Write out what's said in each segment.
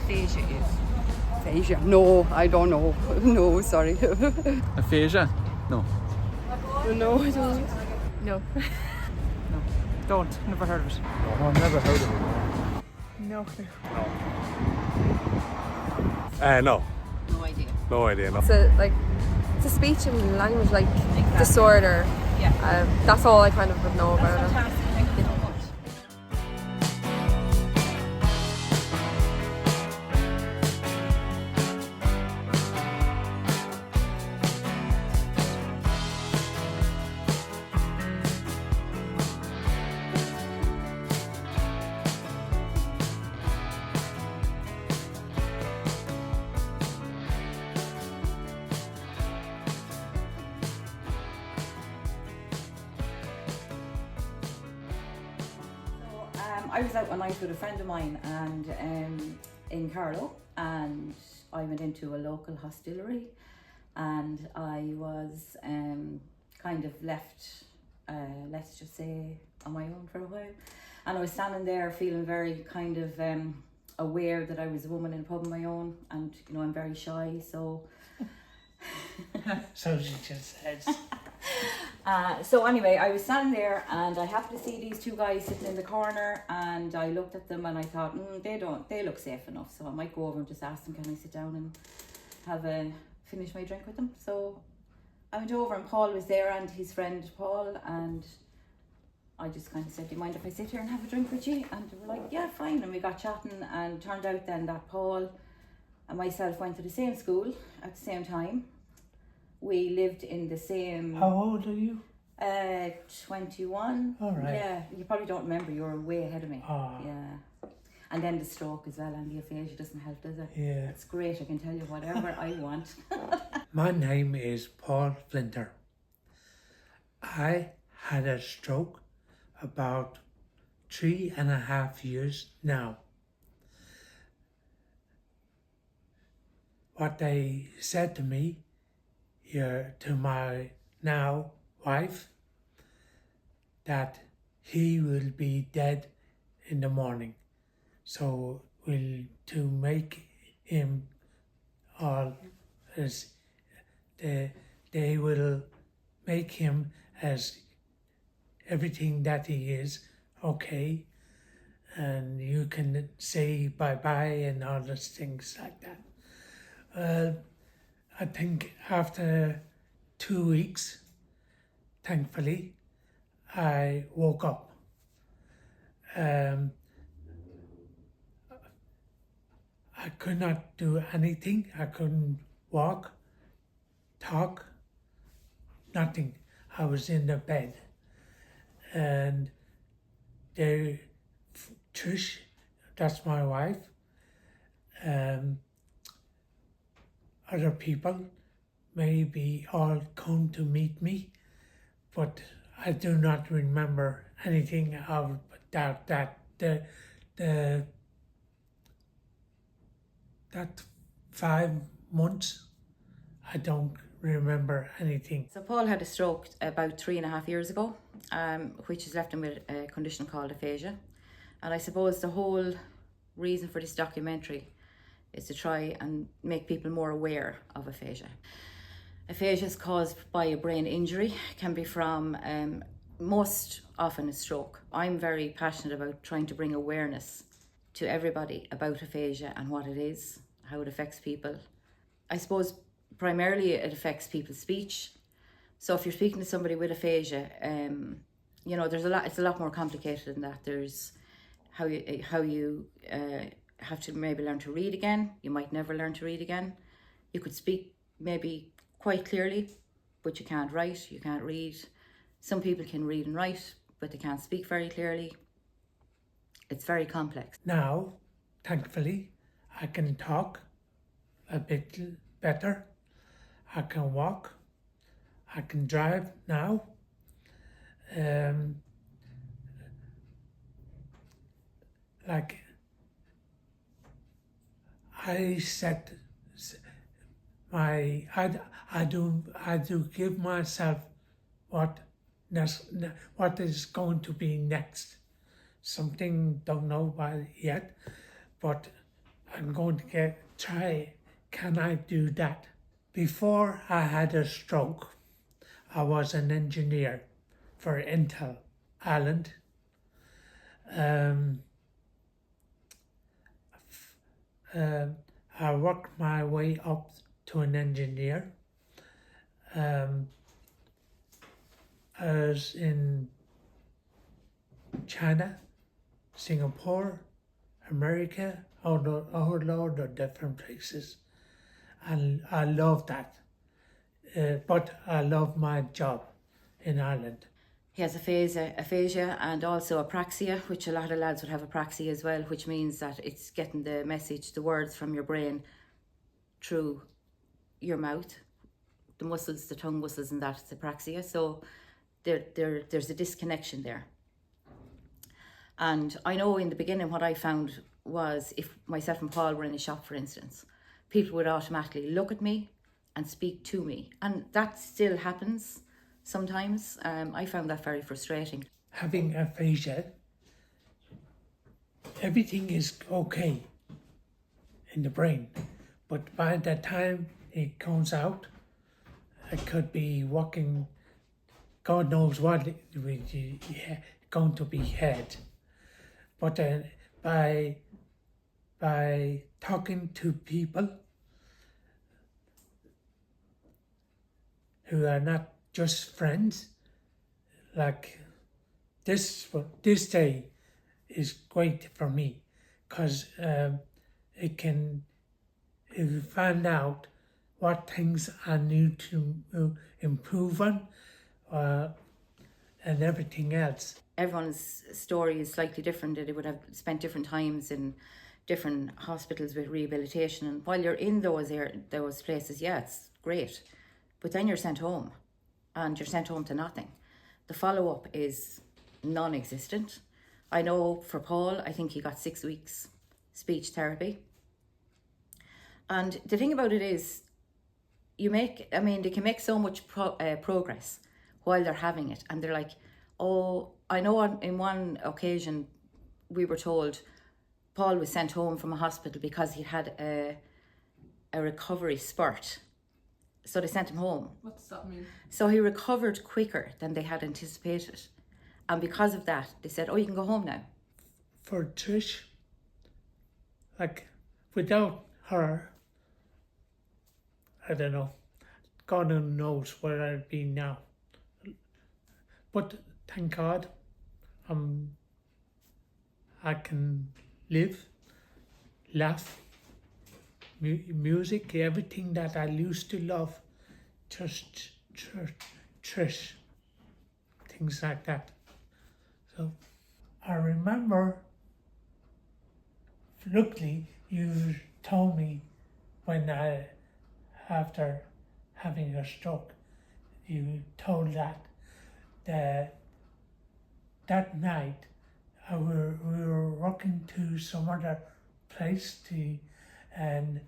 aphasia is? Aphasia? No, I don't know. No, sorry. Aphasia? No. No, I don't. No. No. Don't. Never heard of it. No, I've never heard of it. No. No. No idea. No idea, no. It's a speech and language disorder. Yeah. That's all I kind of would know about it. Fantastic. Thank you so much. I was out one night with a friend of mine and in Carlow, and I went into a local hostelry, and I was kind of left, let's just say, on my own for a while. And I was standing there feeling very kind of aware that I was a woman in a pub on my own, and you know, I'm very shy, so So she just says. So anyway, I was standing there and I happened to see these two guys sitting in the corner, and I looked at them and I thought, they look safe enough, so I might go over and just ask them, can I sit down and finish my drink with them? So I went over and Paul was there and his friend Paul, and I just kind of said, do you mind if I sit here and have a drink with you? And they were like, yeah, fine. And we got chatting, and turned out then that Paul and myself went to the same school at the same time. We lived in the same... How old are you? 21. All right. Yeah, you probably don't remember, you were way ahead of me. Ah. Yeah. And then the stroke as well, and the aphasia doesn't help, does it? Yeah. It's great, I can tell you whatever I want. My name is Paul Flinter. I had a stroke about 3.5 years now. What they said to me, to my now wife, that he will be dead in the morning. So to make him all as they will make him as everything that he is, okay, and you can say bye-bye and all those things like that. I think after 2 weeks, thankfully, I woke up. I could not do anything. I couldn't walk, talk, nothing. I was in the bed. And Trish, that's my wife, other people maybe all come to meet me, but I do not remember anything of that 5 months, I don't remember anything. So Paul had a stroke about 3.5 years ago, which has left him with a condition called aphasia. And I suppose the whole reason for this documentary is to try and make people more aware of aphasia. Aphasia is caused by a brain injury, can be from most often a stroke. I'm very passionate about trying to bring awareness to everybody about aphasia and what it is, how it affects people. I suppose primarily it affects people's speech. So if you're speaking to somebody with aphasia, there's it's a lot more complicated than that. There's how you have to maybe learn to read again. You might never learn to read again. You could speak maybe quite clearly, but you can't write, you can't read. Some people can read and write, but they can't speak very clearly. It's very complex. Now, thankfully, I can talk a bit better. I can walk. I can drive now. I set I do give myself what is going to be next. Something don't know about yet, but I'm going to try, can I do that? Before I had a stroke, I was an engineer for Intel Ireland. I worked my way up to an engineer. I was in China, Singapore, America, a whole load of different places. And I love that. But I love my job in Ireland. He has aphasia and also apraxia, which a lot of lads would have apraxia as well, which means that it's getting the message, the words from your brain through your mouth, the muscles, the tongue muscles, and that's apraxia. So there's a disconnection there. And I know in the beginning what I found was if myself and Paul were in a shop, for instance, people would automatically look at me and speak to me. And that still happens sometimes. I found that very frustrating. Having aphasia, everything is okay in the brain, but by the time it comes out, it could be walking, God knows what going to be head. But by talking to people who are not just friends, like this day is great for me, because it can find out what things I need to improve on, and everything else. Everyone's story is slightly different. They would have spent different times in different hospitals with rehabilitation, and while you're in those places, yeah, it's great, but then you're sent home, and you're sent home to nothing. The follow-up is non-existent. I know for Paul, I think he got 6 weeks speech therapy. And the thing about it is, they can make so much progress while they're having it. And they're like, oh, I know in one occasion we were told Paul was sent home from a hospital because he had a recovery spurt. So they sent him home. What does that mean? So he recovered quicker than they had anticipated. And because of that, they said, oh, you can go home now. For Trish, like, without her, I don't know, God knows where I'd be now. But thank God, I can live, laugh, music, everything that I used to love, just Trish, things like that. So I remember, luckily, you told me when after having a stroke, you told that night we were walking to some other place and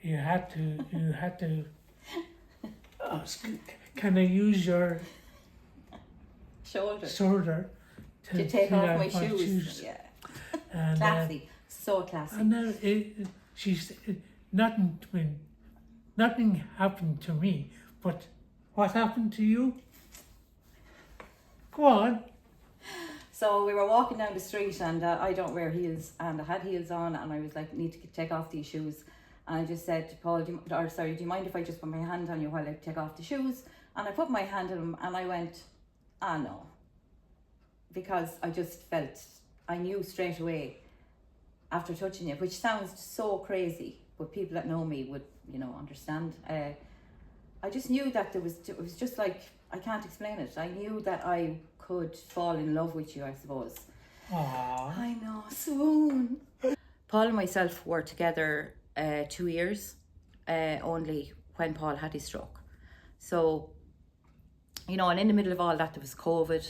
you had to ask, can I use your shoulder To take off my shoes. Yeah. And, Classy. So classy. and then she said, nothing happened to me, but what happened to you? Go on. So we were walking down the street, and I don't wear heels, and I had heels on, and I was like, need to take off these shoes. And I just said to Paul, do you mind if I just put my hand on you while I take off the shoes? And I put my hand on him, and I went, no. Because I just felt, I knew straight away after touching you, which sounds so crazy, but people that know me would, understand. I just knew that it was just like, I can't explain it. I knew that I could fall in love with you, I suppose. Aww. I know, swoon. Paul and myself were together 2 years, only when Paul had his stroke. So, and in the middle of all that, there was COVID.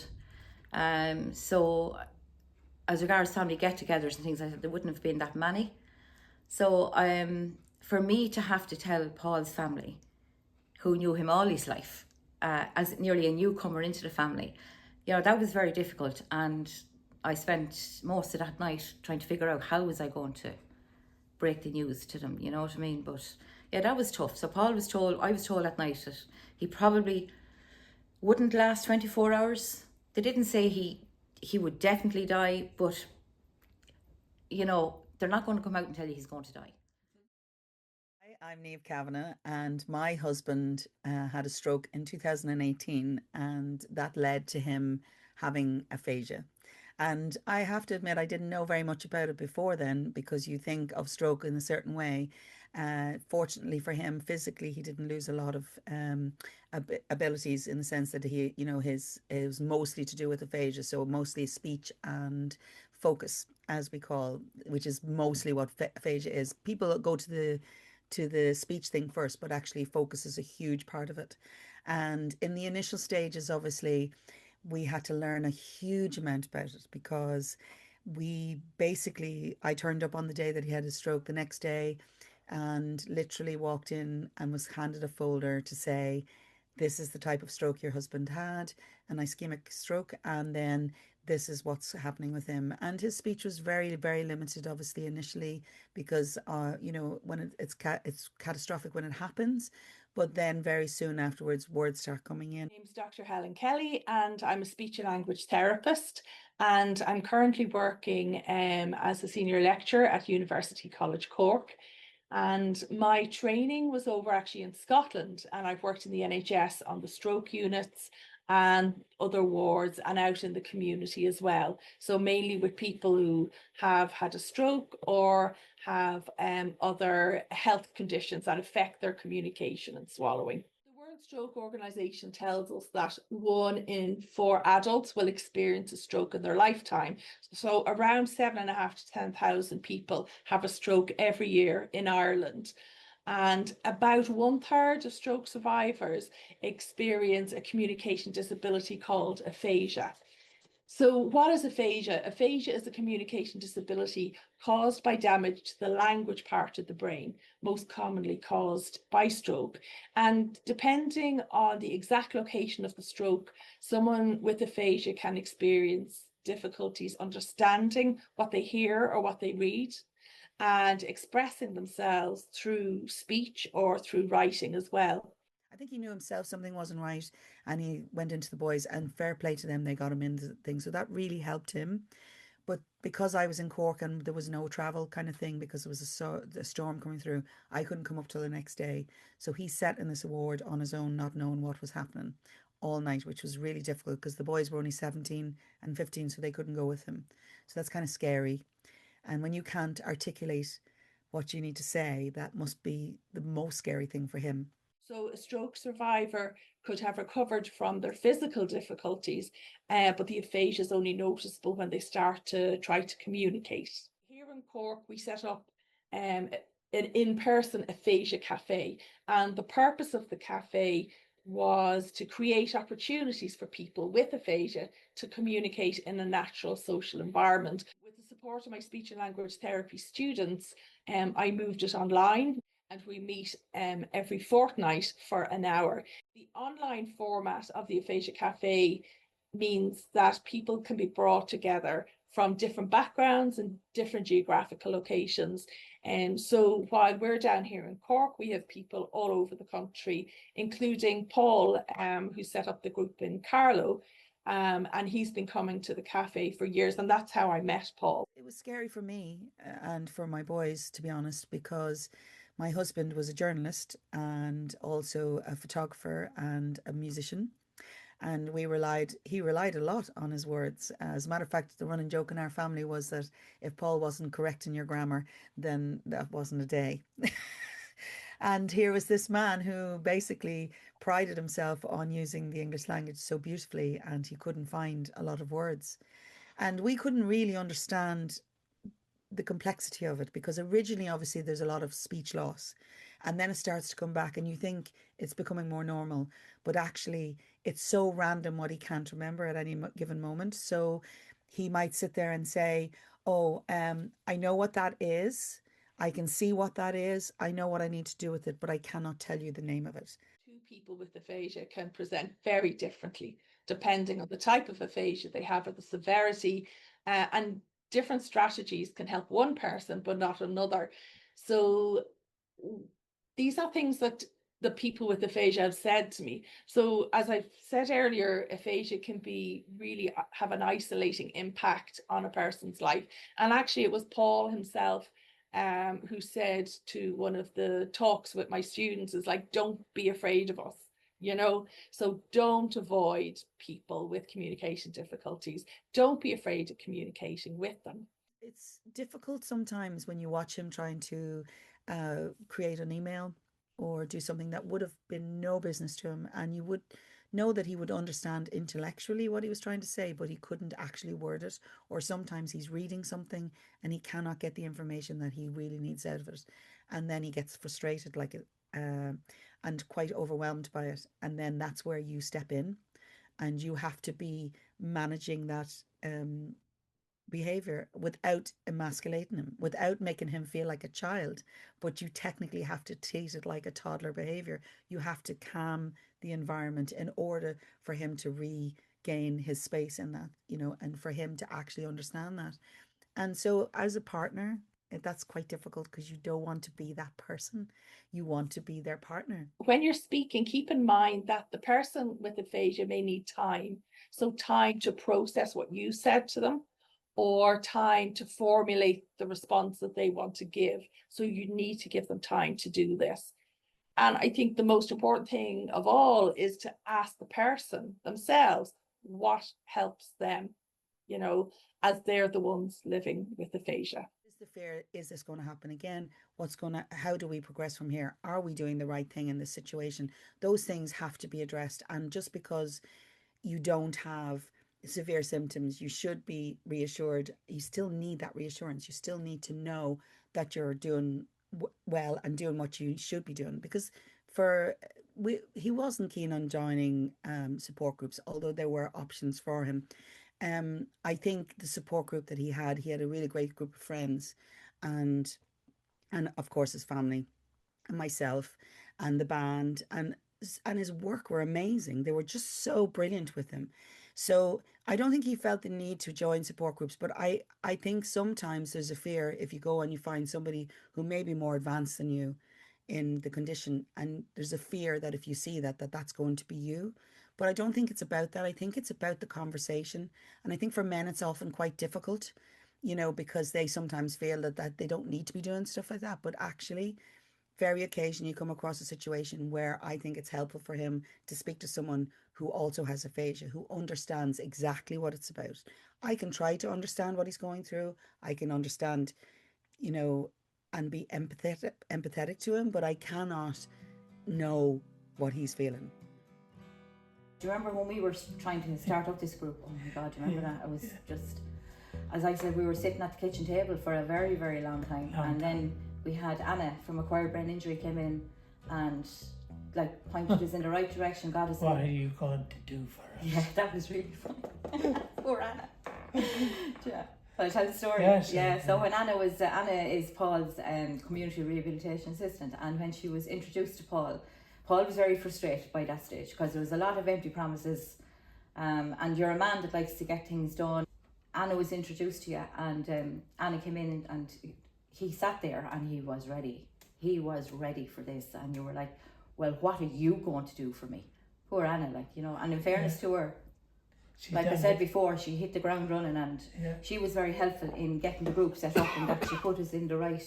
So as regards family get-togethers and things like that, there wouldn't have been that many. So for me to have to tell Paul's family, who knew him all his life, as nearly a newcomer into the family, that was very difficult. And I spent most of that night trying to figure out how was I going to break the news to them, you know what I mean? But yeah, that was tough. So Paul was told, I was told at night that he probably wouldn't last 24 hours. They didn't say he would definitely die, but you know, they're not going to come out and tell you he's going to die. Hi, I'm Neve Kavanagh, and my husband had a stroke in 2018, and that led to him having aphasia. And I have to admit, I didn't know very much about it before then, because you think of stroke in a certain way. Fortunately for him, physically, he didn't lose a lot of abilities, in the sense that he, you know, it was mostly to do with aphasia, so mostly speech and focus, as we call, which is mostly what aphasia is. People go to the speech thing first, but actually focus is a huge part of it. And in the initial stages, obviously, we had to learn a huge amount about it, because I turned up on the day that he had his stroke the next day, and literally walked in and was handed a folder to say, this is the type of stroke your husband had, an ischemic stroke, and then this is what's happening with him. And his speech was very, very limited, obviously, initially, because you know, when it's catastrophic when it happens, but then very soon afterwards, words start coming in. My name's Dr. Helen Kelly, and I'm a speech and language therapist, and I'm currently working as a senior lecturer at University College Cork. And my training was over actually in Scotland, and I've worked in the NHS on the stroke units and other wards, and out in the community as well. So mainly with people who have had a stroke or have other health conditions that affect their communication and swallowing. The World Stroke Organization tells us that 1 in 4 adults will experience a stroke in their lifetime. So around 7,500 to 10,000 people have a stroke every year in Ireland. And about 1/3 of stroke survivors experience a communication disability called aphasia. So what is aphasia? Aphasia is a communication disability caused by damage to the language part of the brain, most commonly caused by stroke. And depending on the exact location of the stroke, someone with aphasia can experience difficulties understanding what they hear or what they read, and expressing themselves through speech or through writing as well. I think he knew himself something wasn't right, and he went into the boys, and fair play to them, they got him into things. So that really helped him. But because I was in Cork and there was no travel kind of thing, because there was a storm coming through, I couldn't come up till the next day. So he sat in this award on his own, not knowing what was happening all night, which was really difficult, because the boys were only 17 and 15, so they couldn't go with him. So that's kind of scary. And when you can't articulate what you need to say, that must be the most scary thing for him. So a stroke survivor could have recovered from their physical difficulties, but the aphasia is only noticeable when they start to try to communicate. Here in Cork, we set up an in-person aphasia cafe, and the purpose of the cafe was to create opportunities for people with aphasia to communicate in a natural social environment. With the support of my speech and language therapy students, I moved it online, and we meet every fortnight for an hour. The online format of the Aphasia Cafe means that people can be brought together from different backgrounds and different geographical locations. And so while we're down here in Cork, we have people all over the country, including Paul, who set up the group in Carlow. And he's been coming to the cafe for years, and that's how I met Paul. It was scary for me and for my boys, to be honest, because my husband was a journalist and also a photographer and a musician. And he relied a lot on his words. As a matter of fact, the running joke in our family was that if Paul wasn't correct in your grammar, then that wasn't a day. And here was this man who basically prided himself on using the English language so beautifully, and he couldn't find a lot of words. And we couldn't really understand the complexity of it, because originally, obviously, there's a lot of speech loss, and then it starts to come back, and you think it's becoming more normal, but actually it's so random what he can't remember at any given moment. So he might sit there and say, oh, I know what that is, I can see what that is, I know what I need to do with it, but I cannot tell you the name of it. Two people with aphasia can present very differently depending on the type of aphasia they have or the severity, and different strategies can help one person but not another. So these are things that the people with aphasia have said to me. So as I've said earlier, aphasia can be really have an isolating impact on a person's life. And actually it was Paul himself who said to one of the talks with my students is like, don't be afraid of us, you know? So don't avoid people with communication difficulties. Don't be afraid of communicating with them. It's difficult sometimes when you watch him trying to create an email or do something that would have been no business to him, and you would know that he would understand intellectually what he was trying to say, but he couldn't actually word it. Or sometimes he's reading something and he cannot get the information that he really needs out of it, and then he gets frustrated, like and quite overwhelmed by it. And then that's where you step in, and you have to be managing that behavior without emasculating him, without making him feel like a child. But you technically have to treat it like a toddler behavior. You have to calm the environment in order for him to regain his space in that, you know, and for him to actually understand that. And so as a partner, that's quite difficult because you don't want to be that person. You want to be their partner. When you're speaking, keep in mind that the person with aphasia may need time. So time to process what you said to them, or time to formulate the response that they want to give. So you need to give them time to do this. And I think the most important thing of all is to ask the person themselves what helps them, you know, as they're the ones living with aphasia. Is the fear, is this going to happen again? How do we progress from here? Are we doing the right thing in this situation? Those things have to be addressed. And just because you don't have severe symptoms, you should be reassured. You still need that reassurance. You still need to know that you're doing well and doing what you should be doing. Because he wasn't keen on joining support groups, although there were options for him. I think the support group that he had a really great group of friends, and of course his family and myself and the band and his work were amazing. They were just so brilliant with him. So I don't think he felt the need to join support groups, but I think sometimes there's a fear if you go and you find somebody who may be more advanced than you in the condition, and there's a fear that if you see that's going to be you. But I don't think it's about that. I think it's about the conversation. And I think for men it's often quite difficult, you know, because they sometimes feel that they don't need to be doing stuff like that. But actually, very occasionally you come across a situation where I think it's helpful for him to speak to someone who also has aphasia, who understands exactly what it's about. I can try to understand what he's going through. I can understand, you know, and be empathetic to him, but I cannot know what he's feeling. Do you remember when we were trying to start up this group? Oh my God, do you remember that? It was just, as I said, we were sitting at the kitchen table for a very, very long time. Then we had Anna from Acquired Brain Injury came in and like pointed us in the right direction, got us. What are you going to do for us? Yeah, that was really funny. Poor Anna. Yeah. I'll tell the story. Yes, yeah. So when Anna is Paul's community rehabilitation assistant, and when she was introduced to Paul was very frustrated by that stage because there was a lot of empty promises, and you're a man that likes to get things done. Anna was introduced to you, and Anna came in and he sat there and he was ready. He was ready for this, and you were like, well, what are you going to do for me? Poor Anna, like, you know, and in fairness to her, like I said before, she hit the ground running, and she was very helpful in getting the group set up and that she put us in the right,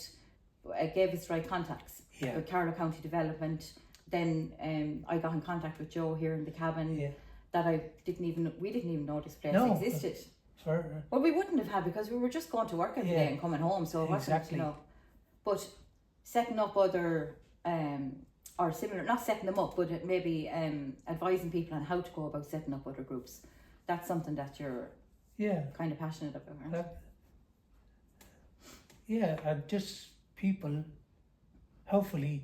gave us the right contacts with Carlow County Development. Then I got in contact with Joe here in the cabin that we didn't even know this place existed. Well, we wouldn't have had because we were just going to work every day and coming home, so it wasn't, you know. But setting up other or similar, not setting them up, but maybe advising people on how to go about setting up other groups. That's something that you're kind of passionate about, right? And just people, hopefully,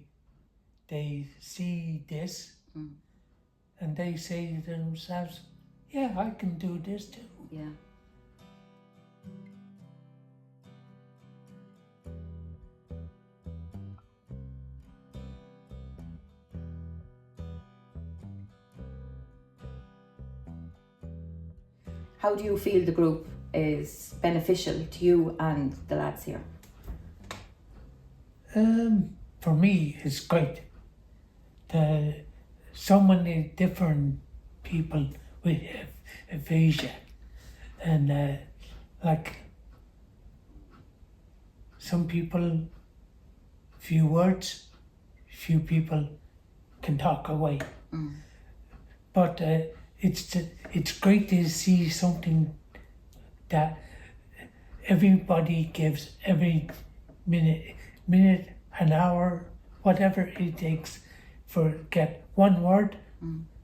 they see this and they say to themselves, yeah, I can do this too. Yeah. How do you feel the group is beneficial to you and the lads here? For me, it's great. So many different people with aphasia, and like some people, few words, few people can talk away. But it's great to see something that everybody gives every minute, an hour, whatever it takes for get one word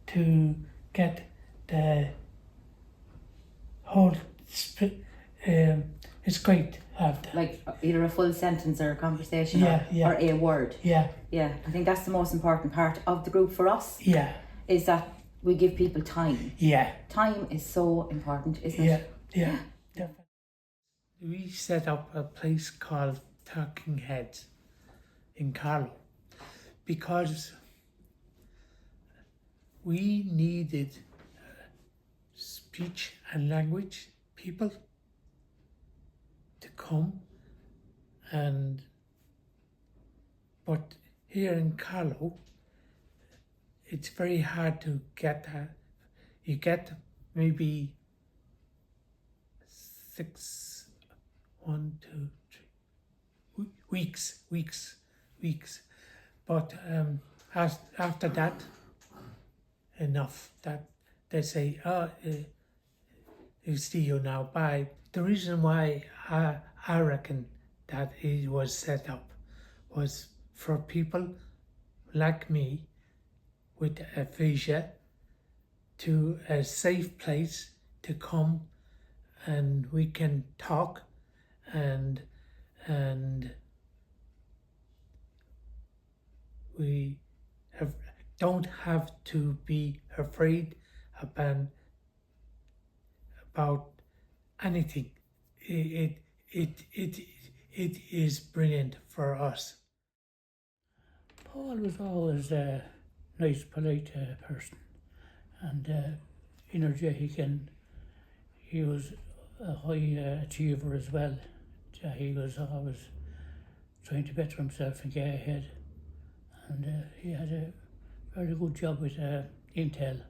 to get the whole. It's great to have that. Like either a full sentence or a conversation Yeah. or a word. Yeah, Yeah, I think that's the most important part of the group for us, yeah, is that we give people time. yeah, Time is so important, isn't yeah, it? yeah, definitely. We set up a place called Talking Heads in Carlow because we needed speech and language people to come, but here in Carlow it's very hard to get that. You get maybe weeks, but after that, enough. That they say, you see you now. Bye. The reason why I reckon that it was set up was for people like me with aphasia to a safe place to come, and we can talk and we don't have to be afraid about anything. It is brilliant for us. Paul was always a nice, polite person, and energetic, and he was a high achiever as well. He was always trying to better himself and get ahead, and he had a very good job with Intel,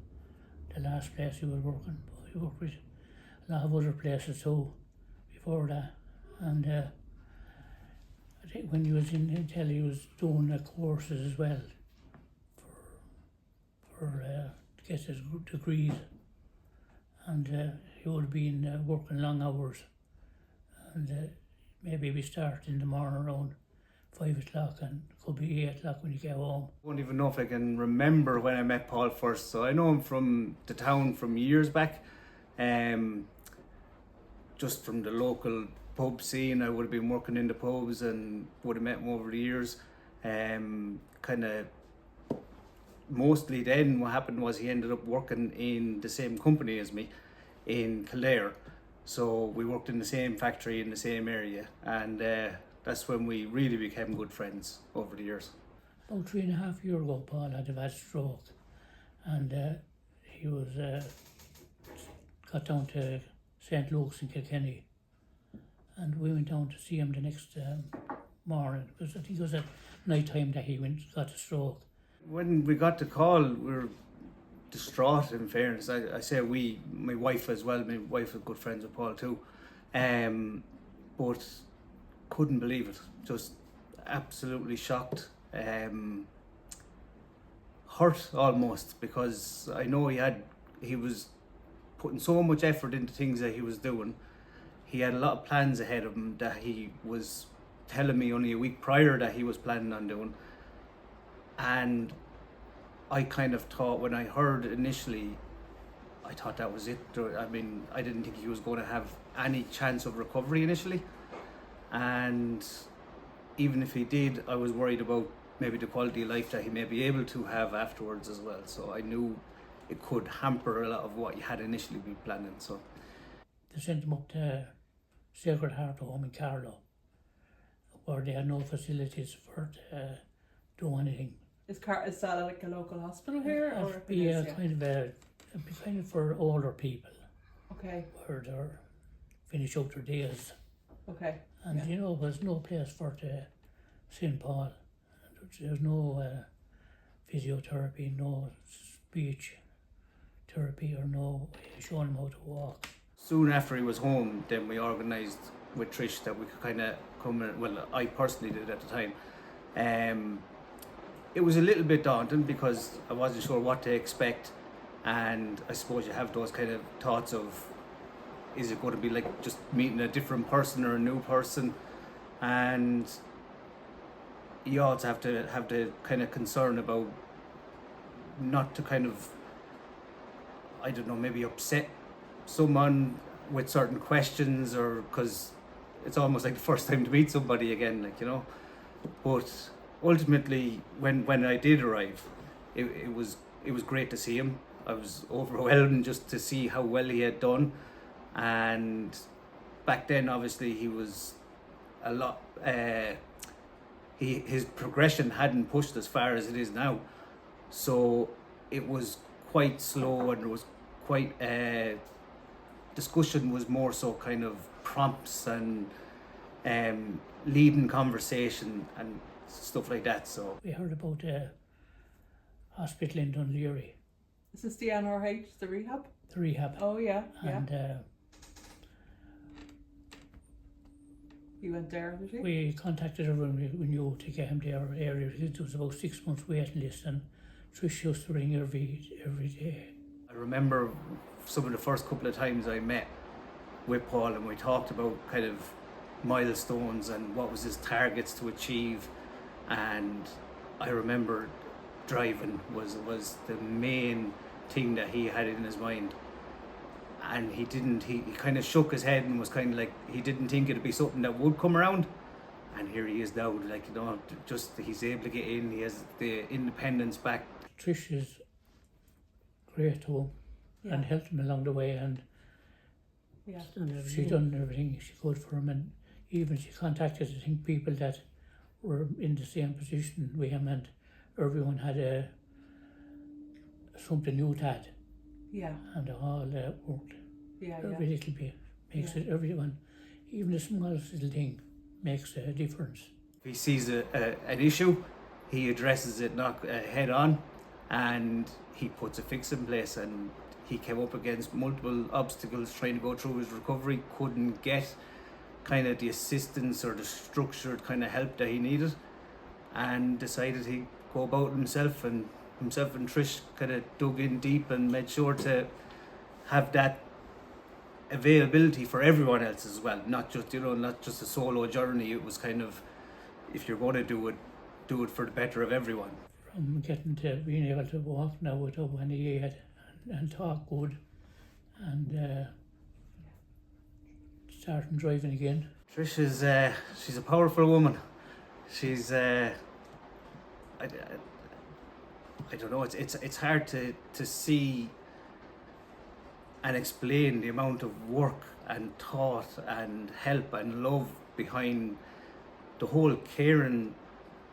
the last place he was working. He worked with a lot of other places too before that, and I think when he was in Intel he was doing courses as well for to get his degrees, and he would have been working long hours, and maybe we start in the morning around 5 o'clock and it could be 8 o'clock when you get home. I don't even know if I can remember when I met Paul first. So I know him from the town from years back, just from the local pub scene. I would have been working in the pubs and would have met him over the years. Kind of mostly then what happened was he ended up working in the same company as me in Kildare. So we worked in the same factory in the same area, and that's when we really became good friends over the years. About 3.5 years ago, Paul had a bad stroke, and he was got down to St. Luke's in Kilkenny, and we went down to see him the next morning, because I think it was at night time that he got a stroke. When we got the call, we were distraught, in fairness. I say we, my wife as well. My wife is good friends with Paul too, but couldn't believe it. Just absolutely shocked, hurt almost, because I know he was putting so much effort into things that he was doing. He had a lot of plans ahead of him that he was telling me only a week prior that he was planning on doing. And I kind of thought, when I heard initially, I thought that was it. I mean, I didn't think he was going to have any chance of recovery initially. And even if he did, I was worried about maybe the quality of life that he may be able to have afterwards as well. So I knew it could hamper a lot of what he had initially been planning. So they sent him up to Sacred Heart Home in Carlow, where they had no facilities for to do anything. Is that like a local hospital here, or It'd be kind of for older people, Okay. where they're finish out their days, Okay. and you know there's no place for to St. Paul. There's no physiotherapy, no speech therapy, or no showing him how to walk. Soon after he was home, then we organised with Trish that we could kind of come in. Well, I personally did at the time. It was a little bit daunting because I wasn't sure what to expect, and I suppose you have those kind of thoughts of, is it going to be like just meeting a different person or a new person? And you also have the kind of concern about not to kind of, I don't know, maybe upset someone with certain questions, or because it's almost like the first time to meet somebody again, like, you know. But ultimately, when I did arrive, it was great to see him. I was overwhelmed just to see how well he had done, and back then obviously he was a lot. His progression hadn't pushed as far as it is now, so it was quite slow, and there was quite discussion was more so kind of prompts and leading conversation and stuff like that. So We heard about a hospital in Dunleary, Is this the NRH, the rehab? the rehab, Oh yeah, yeah. and You went there, did you? we contacted everyone we knew to get him there area. It was about 6 months waiting list, and Trish used to ring every day. I remember some of the first couple of times I met with Paul, and we talked about kind of milestones and what was his targets to achieve, and I remember driving was the main thing that he had in his mind, and he kind of shook his head and was kind of like he didn't think it'd be something that would come around, and here he is now, like, you know, just he's able to get in, he has the independence back. Trish is great to him and helped him along the way, and Yeah. she done everything she could for him, and even she contacted, I think, people that were in the same position with him, and everyone had something new to add, Yeah. and they all worked. Yeah. Every little bit makes it, everyone, even the smallest little thing makes a difference. If he sees an issue, he addresses it head on, and he puts a fix in place. And he came up against multiple obstacles trying to go through his recovery, couldn't get kind of the assistance or the structured kind of help that he needed, and decided he'd go about himself, and Trish kind of dug in deep and made sure to have that availability for everyone else as well, not just a solo journey. It was kind of, if you're going to do it for the better of everyone. From getting to being able to walk now without any aid and talk good, and starting driving again. Trish is she's a powerful woman. She's I don't know, it's hard to see and explain the amount of work and thought and help and love behind the whole caring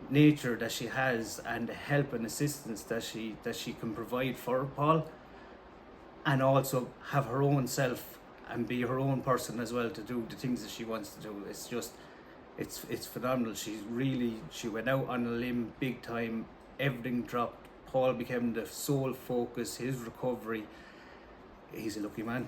nature that she has, and the help and assistance that she can provide for Paul, and also have her own self and be her own person as well to do the things that she wants to do. It's just it's phenomenal. She went out on a limb big time. Everything dropped. Paul became the sole focus, his recovery. He's a lucky man.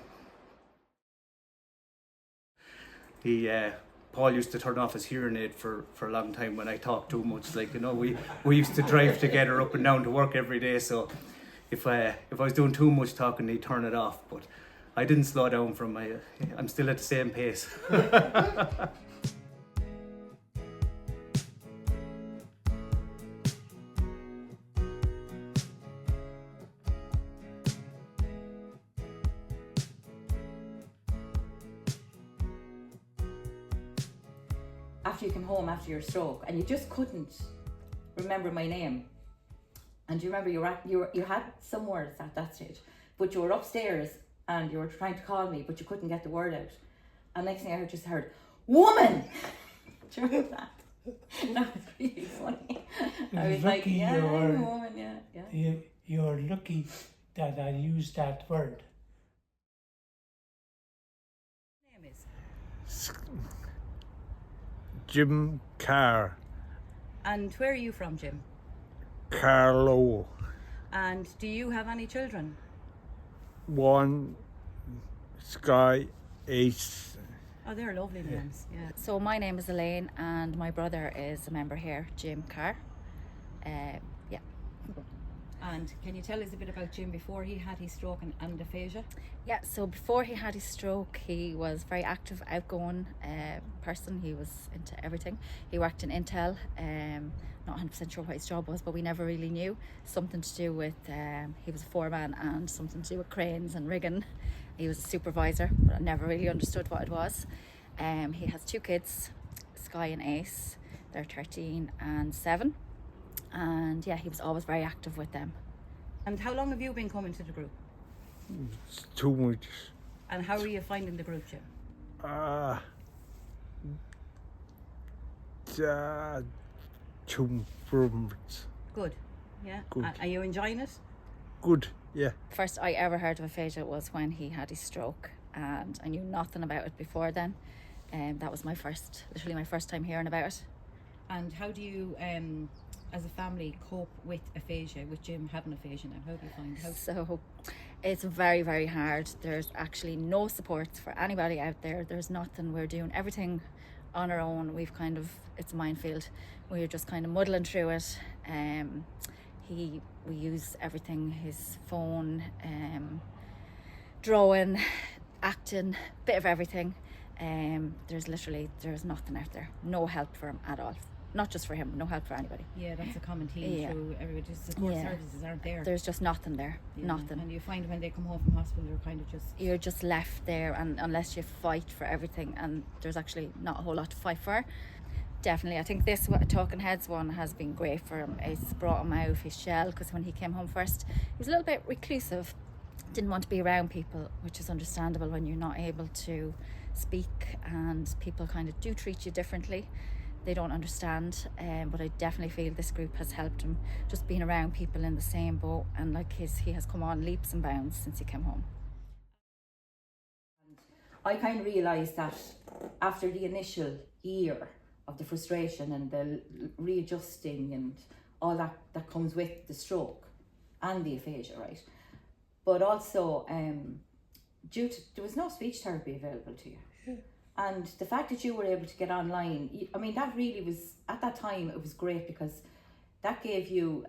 Paul used to turn off his hearing aid for a long time when I talked too much. Like, you know, we used to drive together up and down to work every day. So if I was doing too much talking, he'd turn it off. But I didn't slow down I'm still at the same pace. After you came home after your stroke, and you just couldn't remember my name. And do you remember you had some words at that stage, but you were upstairs and you were trying to call me, but you couldn't get the word out. And next thing I just heard, "Woman!" Do you remember that? That was really funny. I was like, Lucky "Yeah, you I'm were- a woman, yeah." You're lucky that I used that word. Jim Carr, And where are you from, Jim? Carlo. And do you have any children? One Sky Ace. Oh, they're lovely names. Yeah. So my name is Elaine, and my brother is a member here, Jim Carr. Yeah. And can you tell us a bit about Jim before he had his stroke and aphasia? Yeah, so before he had his stroke, he was very active, outgoing person. He was into everything. He worked in Intel. Not 100% sure what his job was, but we never really knew. Something to do with, he was a foreman, and something to do with cranes and rigging. He was a supervisor, but I never really understood what it was. He has 2 kids, Sky and Ace. They're 13 and 7. And yeah, he was always very active with them. And how long have you been coming to the group? It's 2 weeks. And how are you finding the group, Jim? 2 improvements. Good. Yeah. Good. Are you enjoying it? Good, yeah. First I ever heard of aphasia was when he had his stroke, and I knew nothing about it before then. That was literally my first time hearing about it. And how do you, as a family, cope with aphasia, with Jim having aphasia now? How do you find it? So it's very, very hard. There's actually no supports for anybody out there. There's nothing. We're doing everything on our own. It's a minefield. We're just kind of muddling through it. We use everything, his phone, drawing, acting, bit of everything. There's nothing out there. No help for him at all. Not just for him, no help for anybody. Yeah, that's a common theme Yeah. through everybody. Support services aren't there. There's just nothing there. Yeah. Nothing. And you find when they come home from hospital, they're kind of just... You're just left there, and unless you fight for everything, and there's actually not a whole lot to fight for. Definitely, I think this Talking Heads one has been great for him. It's brought him out of his shell, because when he came home first, he was a little bit reclusive, didn't want to be around people, which is understandable when you're not able to speak, and people kind of do treat you differently. They don't understand, but I definitely feel this group has helped him, just being around people in the same boat, and he has come on leaps and bounds since he came home. I kind of realised that after the initial year of the frustration and the readjusting and all that comes with the stroke and the aphasia, right? But also, there was no speech therapy available to you. Yeah. And the fact that you were able to get online, I mean, that really was, at that time, it was great, because that gave you,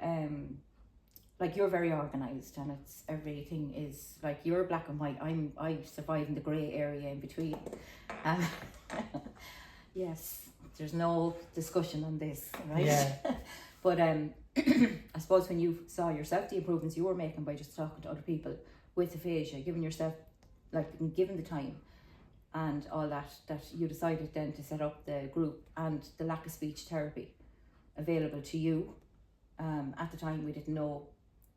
like, you're very organised, and everything is, like, you're black and white. I survive in the grey area in between. Yes, there's no discussion on this, right? Yeah. But I suppose when you saw yourself the improvements you were making by just talking to other people with aphasia, giving yourself, like, given the time and all that you decided then to set up the group, and the lack of speech therapy available to you. At the time we didn't know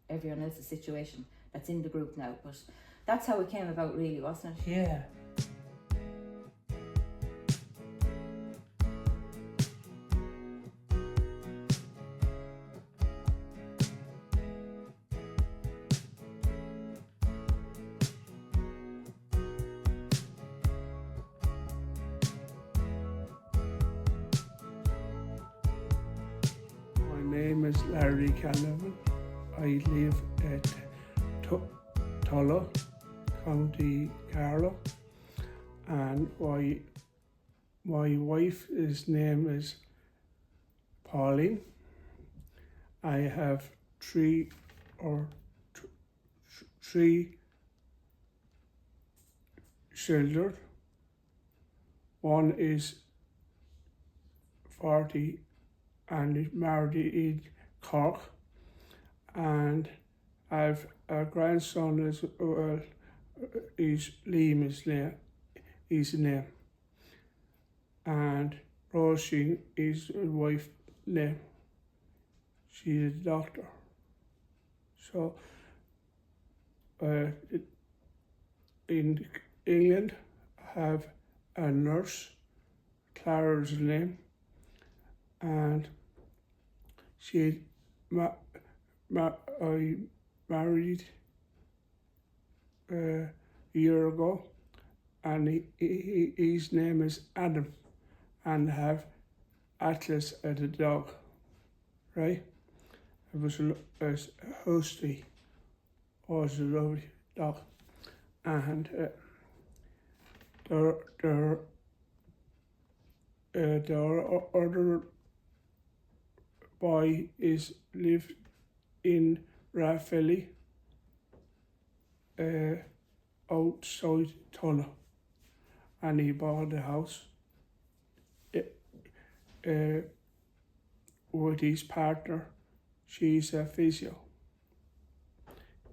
everyone else's situation that's in the group now, but that's how it came about, really, wasn't it? Yeah. My name is Larry Canavan. I live at Tullow, County Carlow, and my wife's name is Pauline. I have three children. One is 40 and is married in Cork, and I've a grandson as well. Is Liam his name, and Roisin is his wife's name. She's a doctor. So in England, I have a nurse, Clara's name, and I married a year ago, and his name is Adam, and have Atlas as a dog. right? It was a husky, was a lovely dog, and their other boy is lived in Rathvilly, outside Tulla, and he bought a house with his partner. She's a physio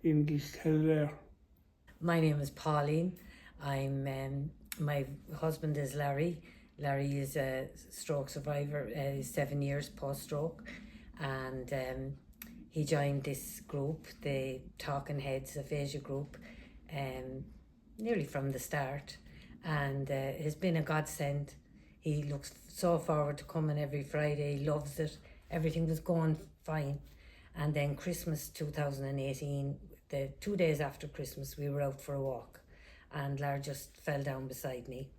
in Kildare. My name is Pauline. My husband is Larry. Larry is a stroke survivor. He's 7 years post-stroke, and he joined this group, the Talking Heads Aphasia group, nearly from the start, and has been a godsend. He looks so forward to coming every Friday. He loves it. Everything was going fine, and then Christmas 2018, the 2 days after Christmas, we were out for a walk, and Larry just fell down beside me,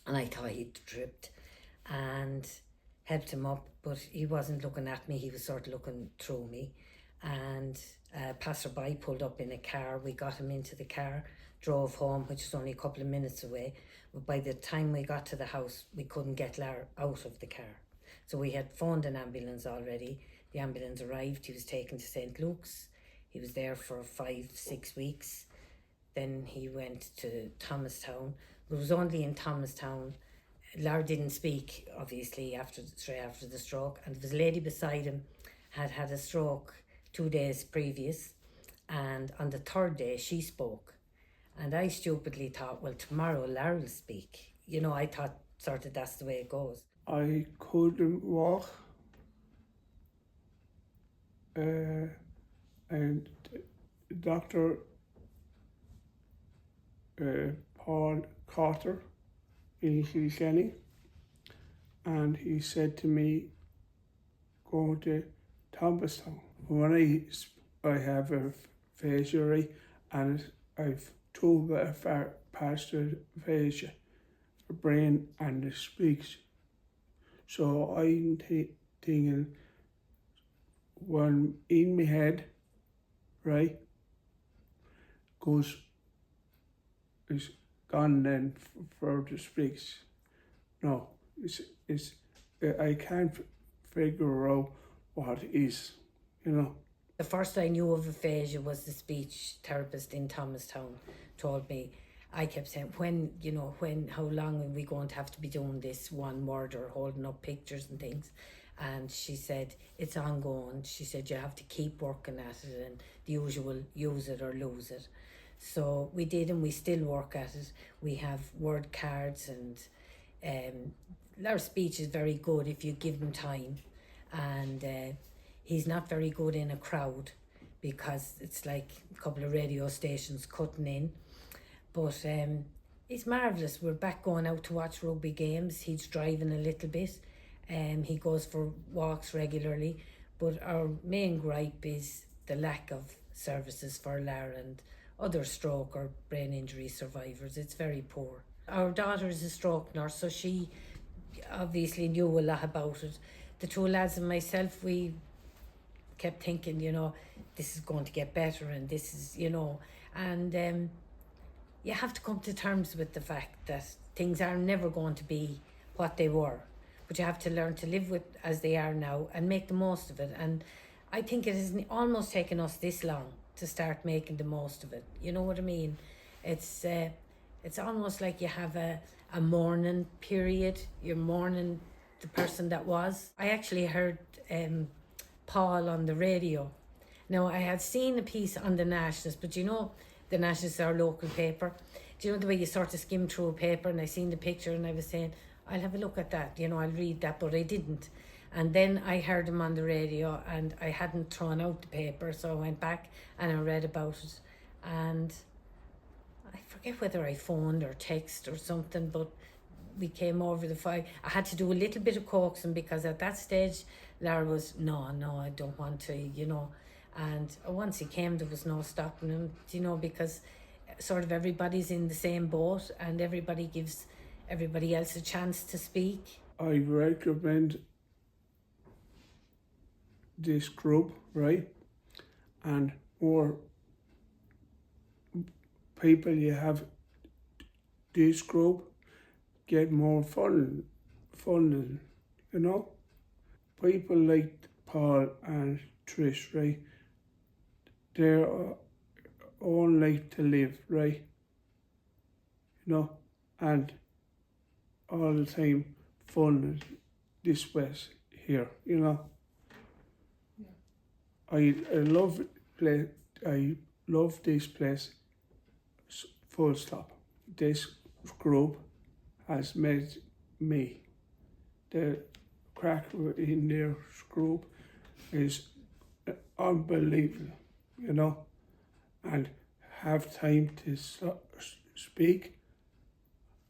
and I thought he'd tripped, and helped him up, but he wasn't looking at me. He was sort of looking through me, and a passerby pulled up in a car. We got him into the car, drove home, which was only a couple of minutes away. But by the time we got to the house, we couldn't get Larry out of the car. So we had phoned an ambulance already. The ambulance arrived. He was taken to St. Luke's. He was there for 5-6 weeks. Then he went to Thomastown. It was only in Thomastown. Larry didn't speak, obviously, straight after the stroke. And there was a lady beside him had had a stroke 2 days previous. And on the third day, she spoke. And I stupidly thought, well, tomorrow Larry will speak. You know, I thought sort of that's the way it goes. I couldn't walk, and Dr. Paul Carter in Kilkenny, and he said to me, go to Thomastown. When I have a aphasia, and I've two parts of aphasia, the brain and the speech. So I'm thinking, when in my head, right, is gone then for the speech. No, it's I can't figure out what it is, you know. The first I knew of aphasia was the speech therapist in Thomastown told me. I kept saying, how long are we going to have to be doing this one word or holding up pictures and things? And she said, it's ongoing. She said, you have to keep working at it, and the usual, use it or lose it. So we did, and we still work at it. We have word cards, and our speech is very good if you give him time. And he's not very good in a crowd because it's like a couple of radio stations cutting in. But he's marvellous. We're back going out to watch rugby games. He's driving a little bit. He goes for walks regularly. But our main gripe is the lack of services for Lara and other stroke or brain injury survivors. It's very poor. Our daughter is a stroke nurse, so she obviously knew a lot about it. The two lads and myself, we kept thinking, this is going to get better, and this is, and you have to come to terms with the fact that things are never going to be what they were, but you have to learn to live with as they are now and make the most of it. And I think it has almost taken us this long to start making the most of it. You know what I mean? It's almost like you have a mourning period. You're mourning the person that was. I actually heard Paul on the radio. Now, I had seen a piece on the Nationalist, but the Nationalist is our local paper. Do you know the way you sort of skim through a paper, and I seen the picture and I was saying, I'll have a look at that, I'll read that, but I didn't. And then I heard him on the radio, and I hadn't thrown out the paper, so I went back and I read about it. And I forget whether I phoned or text or something, but we came over the fire. I had to do a little bit of coaxing because at that stage, Lara was, no, I don't want to, And once he came, there was no stopping him, because sort of everybody's in the same boat and everybody gives everybody else a chance to speak. I recommend this group, right? And more people you have this group, get more funding, you know? People like Paul and Trish, right? They're all like to live, right? You know, and all the time funded this West here, you know. I love this place, full stop. This group has made me. The crack in their group is unbelievable, you know, and have time to speak.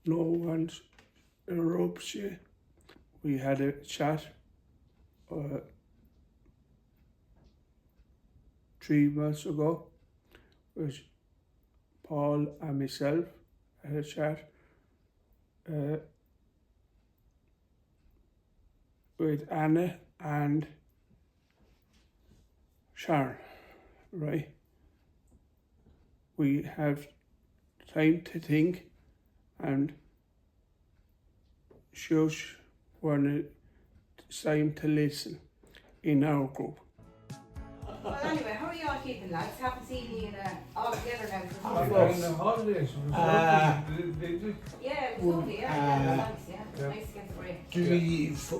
No one interrupts you. We had a chat 3 months ago with Paul and myself. Had a chat with Anna and Sharon, right? We have time to think and shush when it's time to listen in our group. Well, anyway, how are you all keeping, lads? Haven't seen you all together now for holidays. Yeah, it was lovely, yeah. Nice to get the break. 3 weeks.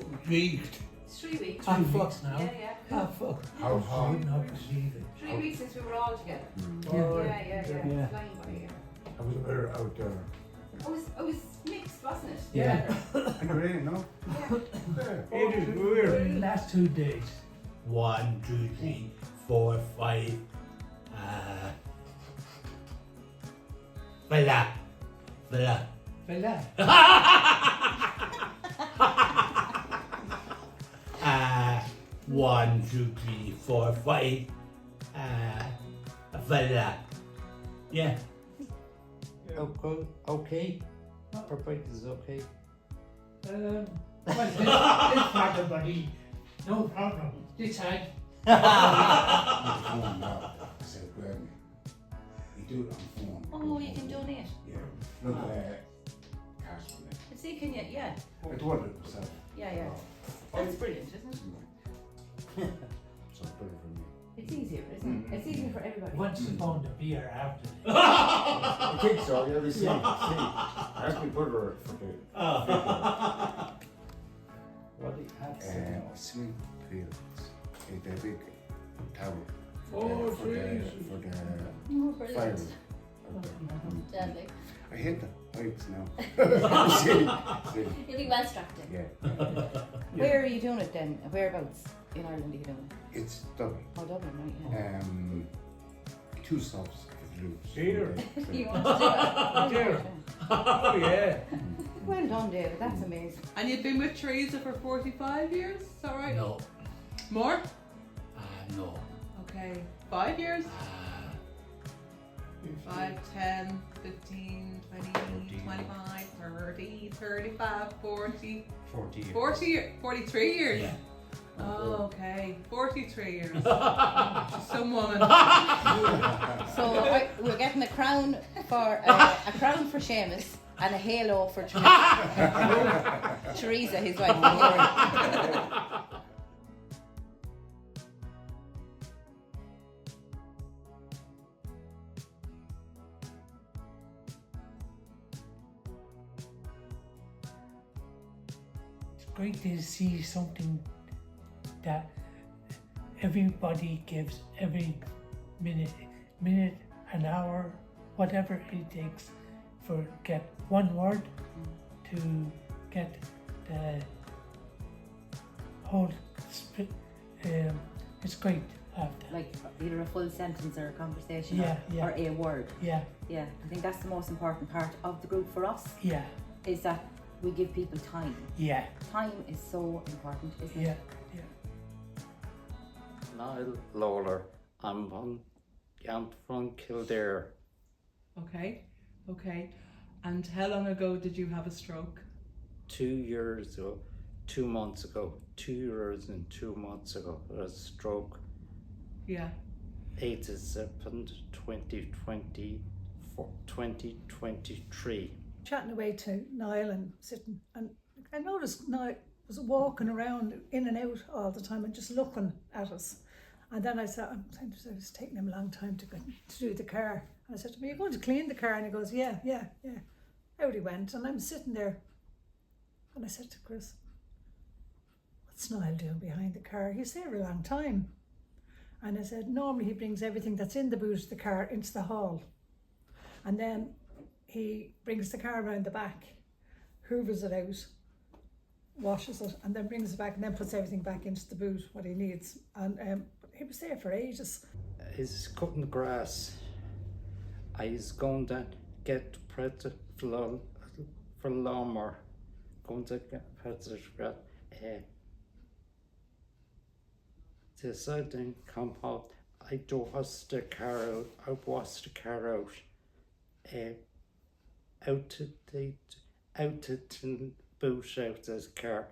It's 3 weeks. Ah, fuck now. Yeah. Ah, fuck. How hard? I would not believe it. 3 weeks since we were all together. Yeah. Yeah. Flying by, yeah. I was better out there. It was mixed, wasn't it? Yeah. And rain, no? It is weird. The last 2 days. 1, 2, 3, 4, 5. Fella. Fella. 1, 2, 3, 4, 5. Fella. Yeah. Okay. Perfect is okay. Well, this part of body, no problem. This side. Phone now. So grab me. You do it on phone. Oh, you can donate. Yeah. Look at cash for it. See, can you? Yeah. I do it myself. Yeah. That's brilliant, isn't it? So it's better for me. It's easier, isn't it? It's easier for everybody. Once upon the beer after. I think so, yeah, we see. Ask me put her for the what do you have? Swimming fields. The big tower. Oh, for the Oh, brilliant. fire. Deadly. I hate the heights now. See. You'll be well strapped in. Yeah. Where are you doing it then? Whereabouts in Ireland are you doing it? It's Dublin. Oh, Dublin, right, yeah. 2 stops for Luke. Here. You want to do it? Here. Oh, yeah. Well done, David, that's amazing. And you've been with Teresa for 45 years, is that right? No. More? No. Okay. 5 years? 5, 10, 15, 20, 25, 30, 35, 40. 43 years? Yeah. Oh, okay. 43 years. Some woman. So we're getting a crown for Seamus and a halo for Teresa, his wife. Great to see something that everybody gives every minute, an hour, whatever it takes for get one word to get the whole. It's great after. Like either a full sentence or a conversation Yeah. or a word. Yeah. Yeah, I think that's the most important part of the group for us, Yeah. is that we give people time. Yeah. Time is so important, isn't Yeah. it? Niall Lawler. I'm from Kildare. Okay. And how long ago did you have a stroke? 2 years ago. 2 months ago, 2 years and 2 months ago, a stroke. Yeah. 8th of September 2023. Chatting away to Niall and sitting, and I noticed Niall was walking around in and out all the time and just looking at us. And then I said, it was taking him a long time to do the car. And I said to him, "Are you going to clean the car?" And he goes, yeah. Out he went, and I'm sitting there. And I said to Chris, "What's Niall doing behind the car? He's there a long time." And I said, "Normally he brings everything that's in the boot of the car into the hall. And then he brings the car around the back, hoovers it out, washes it, and then brings it back and then puts everything back into the boot, what he needs." And he was there for ages. He's cutting the grass. He's going to get prepped for lawnmower. Going to get prepped for grass. Deciding to come home. I do wash the car out. I wash the car out. Out to the boot out of the car.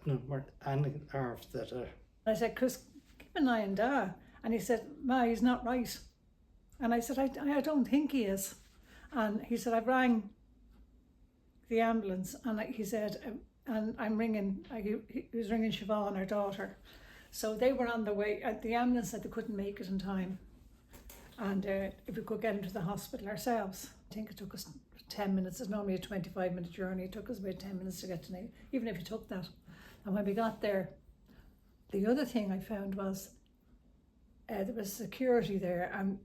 And after that. I said, "Chris, keep an eye on Dad." And he said, "Ma, he's not right." And I said, I don't think he is. And he said, "I've rang the ambulance." And he said, "And I'm ringing," he was ringing Siobhan, our daughter. So they were on the way. The ambulance said they couldn't make it in time. And if we could get him to the hospital ourselves. I think it took us 10 minutes. It's normally a 25-minute journey. It took us about 10 minutes to get to Nail, even if you took that. And when we got there, the other thing I found was there was security there, and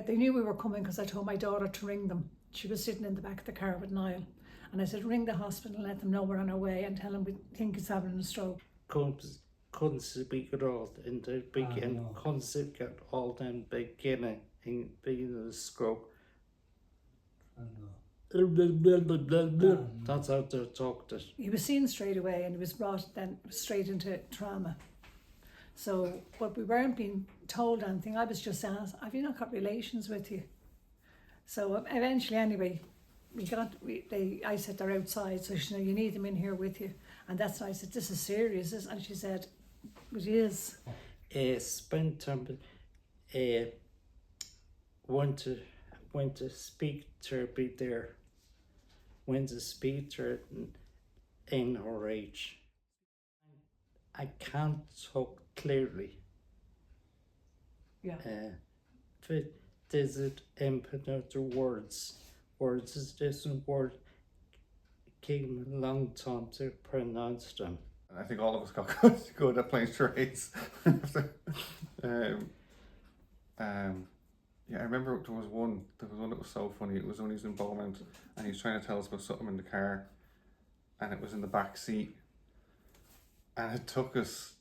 they knew we were coming because I told my daughter to ring them. She was sitting in the back of the car with Niall. And I said, "Ring the hospital and let them know we're on our way and tell them we think he's having a stroke." Couldn't speak at all in the beginning. Couldn't speak at all in the beginning. In the stroke. That's how they talked it. He was seen straight away and he was brought then straight into trauma. So, but we weren't being told anything. I was just asked, "Have you not got relations with you?" So eventually, anyway, I said, "They're outside." So she said, "You need them in here with you." And that's when I said, "This is serious." And she said, "It is." Spent time. Went to speak therapy there. Went to speak to her in her age. I can't talk clearly. Yeah. Does it input out the words? Words is different word. Came a long time to pronounce them. I think all of us got good at playing charades. Yeah, I remember there was one that was so funny. It was when he was in Beaumont and he was trying to tell us about something in the car, and it was in the back seat, and it took us,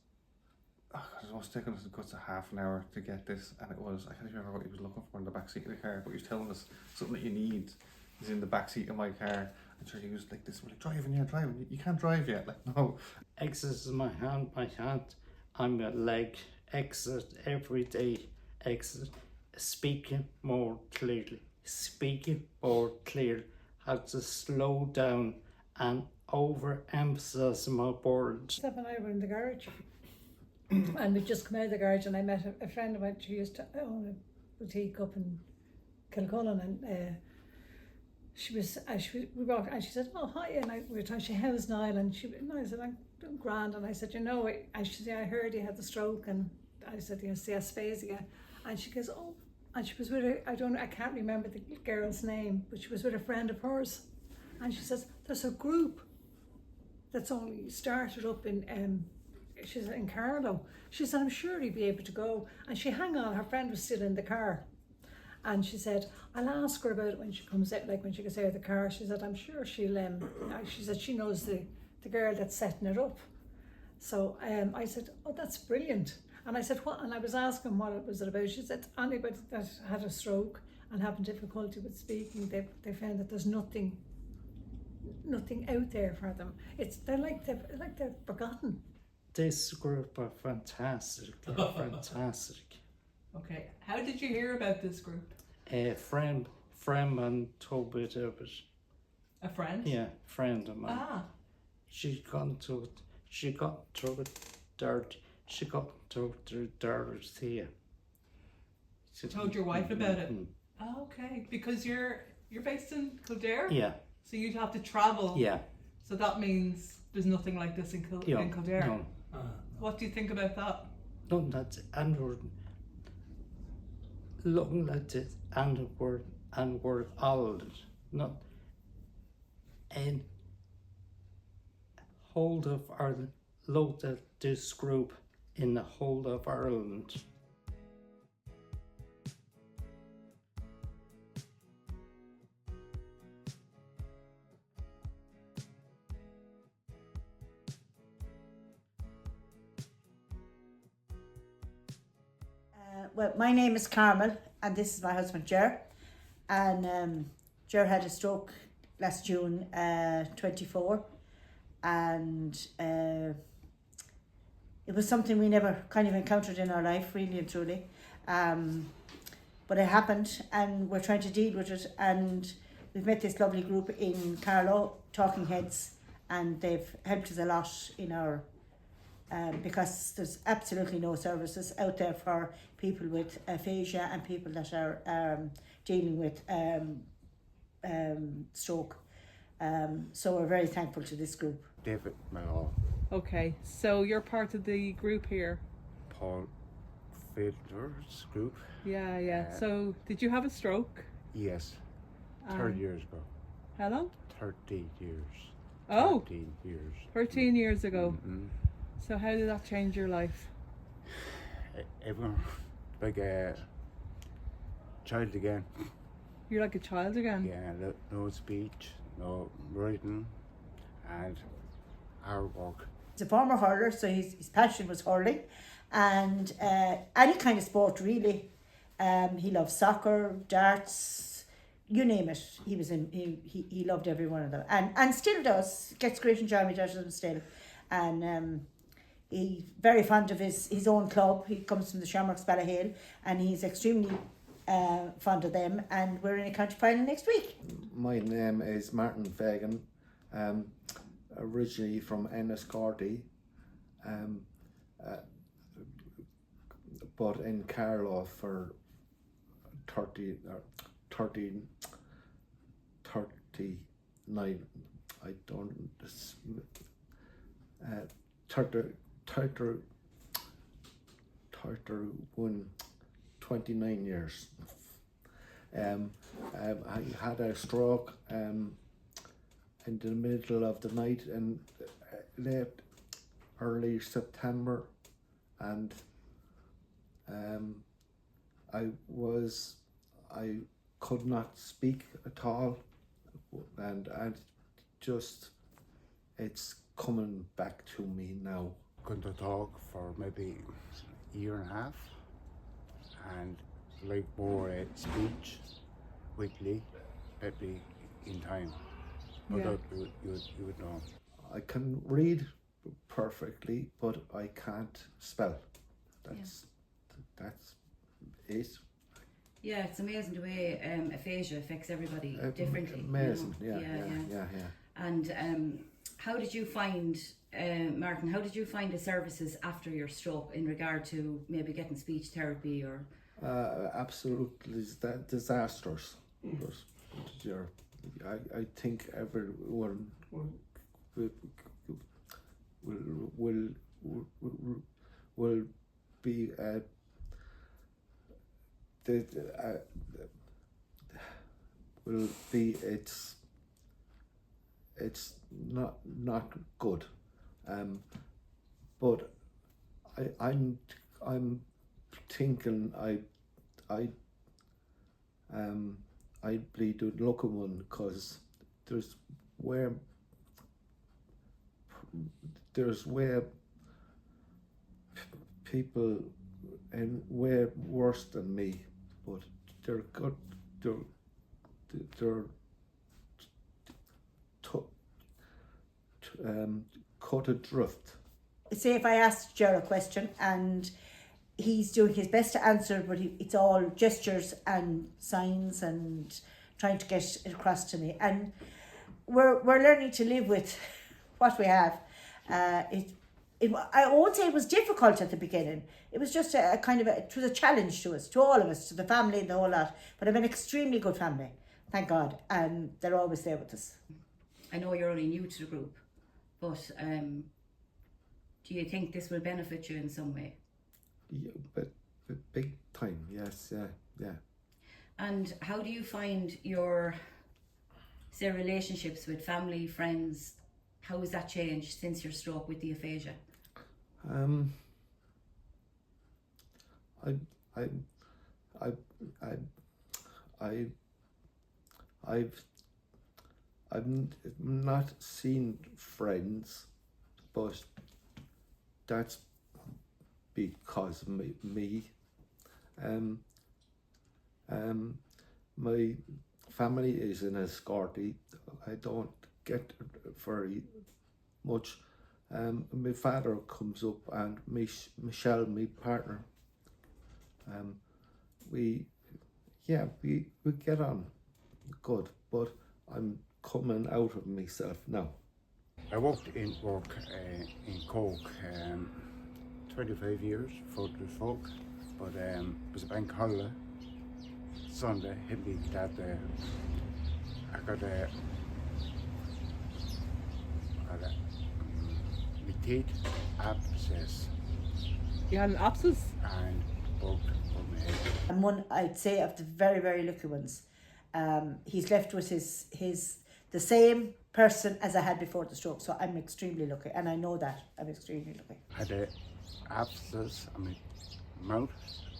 it must have taken us a good half an hour to get this, and it was, I can't even remember what he was looking for in the back seat of the car, but he was telling us something that you need is in the back seat of my car. And so he was like this, we're like, driving, you can't drive yet, like, no. Exercise my hand, I'm a leg, exercise every day, exercise, speaking more clearly, how to slow down and overemphasize my words. Steph and I were in the garage and we'd just come out of the garage and I met a friend of mine. She used to own a boutique up in Kilcullen, and we walked and she said, "Oh, hi," and we were talking, "How's Niall?" And I said, "I'm doing grand." And I said, and she said, "I heard he had the stroke," and I said, "Yes, the asphasia." And she goes, "Oh," and she was with I can't remember the girl's name, but she was with a friend of hers. And she says, "There's a group that's only started up in she said in Carlow." She said, "I'm sure he'd be able to go." And she hung on, her friend was still in the car. And she said, "I'll ask her about it when she comes out, like when she gets out of the car." She said, "I'm sure she'll, she said she knows the girl that's setting it up." So I said, "Oh, that's brilliant." And I said, "What?" And I was asking what it was about. She said, "Anybody that had a stroke and having difficulty with speaking, they found that there's nothing out there for them. They're like they're forgotten." This group are fantastic. Fantastic. Okay. How did you hear about this group? A friend and told me about it. A friend? Yeah, friend of mine. Ah. she got through it dirt. She got through the dirt here. You told your wife about it? Oh, okay, because you're based in Kildare? Yeah. So you'd have to travel. Yeah. So that means there's nothing like this in Kildare. No. What do you think about that? No, that's and we're looking at it and we're all not in hold of Ireland, looked at this group in the whole of Ireland. Well, my name is Carmel, and this is my husband, Ger. And Ger had a stroke last June 24, and it was something we never kind of encountered in our life, really and truly. But it happened, and we're trying to deal with it. And we've met this lovely group in Carlow, Talking Heads, and they've helped us a lot in our because there's absolutely no services out there for people with aphasia and people that are dealing with stroke. So we're very thankful to this group. David Malone, Okay, so you're part of the group here. Paul Fiddler's group. Yeah. So did you have a stroke? Yes, 30 years ago. How long? 13 years. Oh, 13 years. 13 years ago. Mm-hmm. So how did that change your life? Everyone, like a child again. You're like a child again? Yeah, no speech, no writing, and hard work. He's a former hurler, so his passion was hurling, and any kind of sport really. He loved soccer, darts, you name it. He was in. He loved every one of them, and still does. Gets great enjoyment out of them still, and he's very fond of his own club. He comes from the Shamrocks Ballaghail, and he's extremely fond of them. And we're in a county final next week. My name is Martin Fagan. Originally from Enniscorthy, but in Carlow for 39. I don't. 29 years. I had a stroke in the middle of the night in early September, and I could not speak at all, and it's coming back to me now. Couldn't talk for maybe a year and a half, and like more speech weekly, maybe in time. But Yeah. you would know. I can read perfectly, but I can't spell. That's it. Yeah, it's amazing the way aphasia affects everybody differently. Amazing, you know? yeah. And how did you find, Martin, how did you find the services after your stroke in regard to maybe getting speech therapy or? Absolutely disastrous. But I think everyone will be it's not good, but I'm thinking I'd bleed the lucky one, because there's where people and way worse than me, but they're cut adrift. Say if I asked Ger a question and he's doing his best to answer, but it's all gestures and signs and trying to get it across to me. And we're learning to live with what we have. I won't say it was difficult at the beginning. It was just a kind of it was a challenge to us, to all of us, to the family and the whole lot. But I've an extremely good family, thank God, and they're always there with us. I know you're only new to the group, but do you think this will benefit you in some way? Yeah, but big time, yes, yeah. And how do you find your, say, relationships with family, friends? How has that changed since your stroke with the aphasia? I've not seen friends, but that's because of me. My family is in a Scotty. I don't get very much. My father comes up, and Michelle, my partner, we get on good, but I'm coming out of myself now. I worked in in Cork 25 years for the folk, but it was a bank holiday. Sunday hit me that I got my teeth abscess. You had an abscess? And broke my head. And one, I'd say, of the very, very lucky ones. He's left with the same person as I had before the stroke, so I'm extremely lucky, and I know that I'm extremely lucky. I had an abscess on my mouth,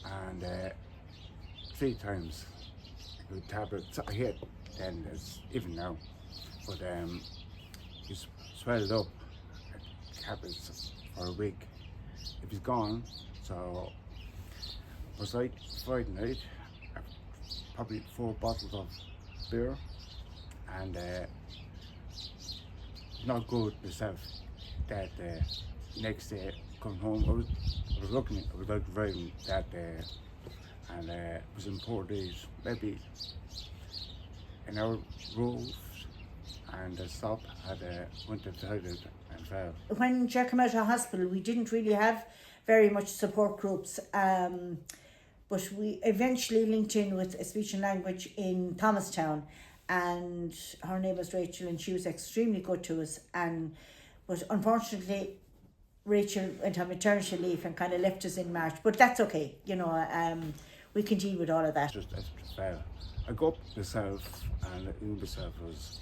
and 3 times with tablets. I hit, and it's even now, but it's swelled up. Tablets for a week. It was gone, so it was like Friday night, probably 4 bottles of beer, and not good myself. That next day, come home, I was looking, I was like driving that day, and it was in 4 days, maybe an hour drove, and I stopped at went to the toilet and fell. When Jack came out of hospital, we didn't really have very much support groups, but we eventually linked in with a speech and language in Thomastown, and her name was Rachel, and she was extremely good to us. But unfortunately, Rachel went on maternity leave and kind of left us in March. But that's okay, we can deal with all of that. Just fell. I got up myself, and in myself was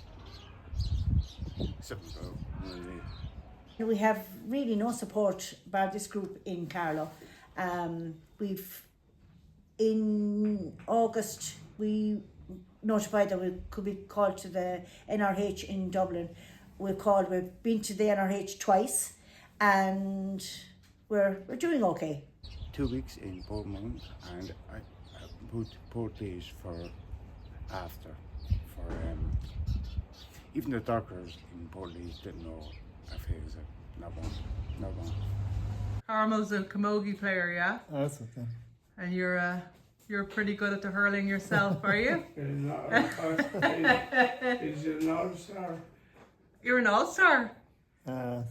something really. We have really no support by this group in Carlow. In August, we notified that we could be called to the NRH in Dublin. We've been to the NRH twice, and we're doing okay. 2 weeks in Bournemouth, and I put 4 days for after. Even the doctors in Portlaoise didn't know aphasia. Not one. Carmel's a camogie player, yeah? That's okay. And you're pretty good at the hurling yourself, are you? He's an all-star. You're an all-star? Uh,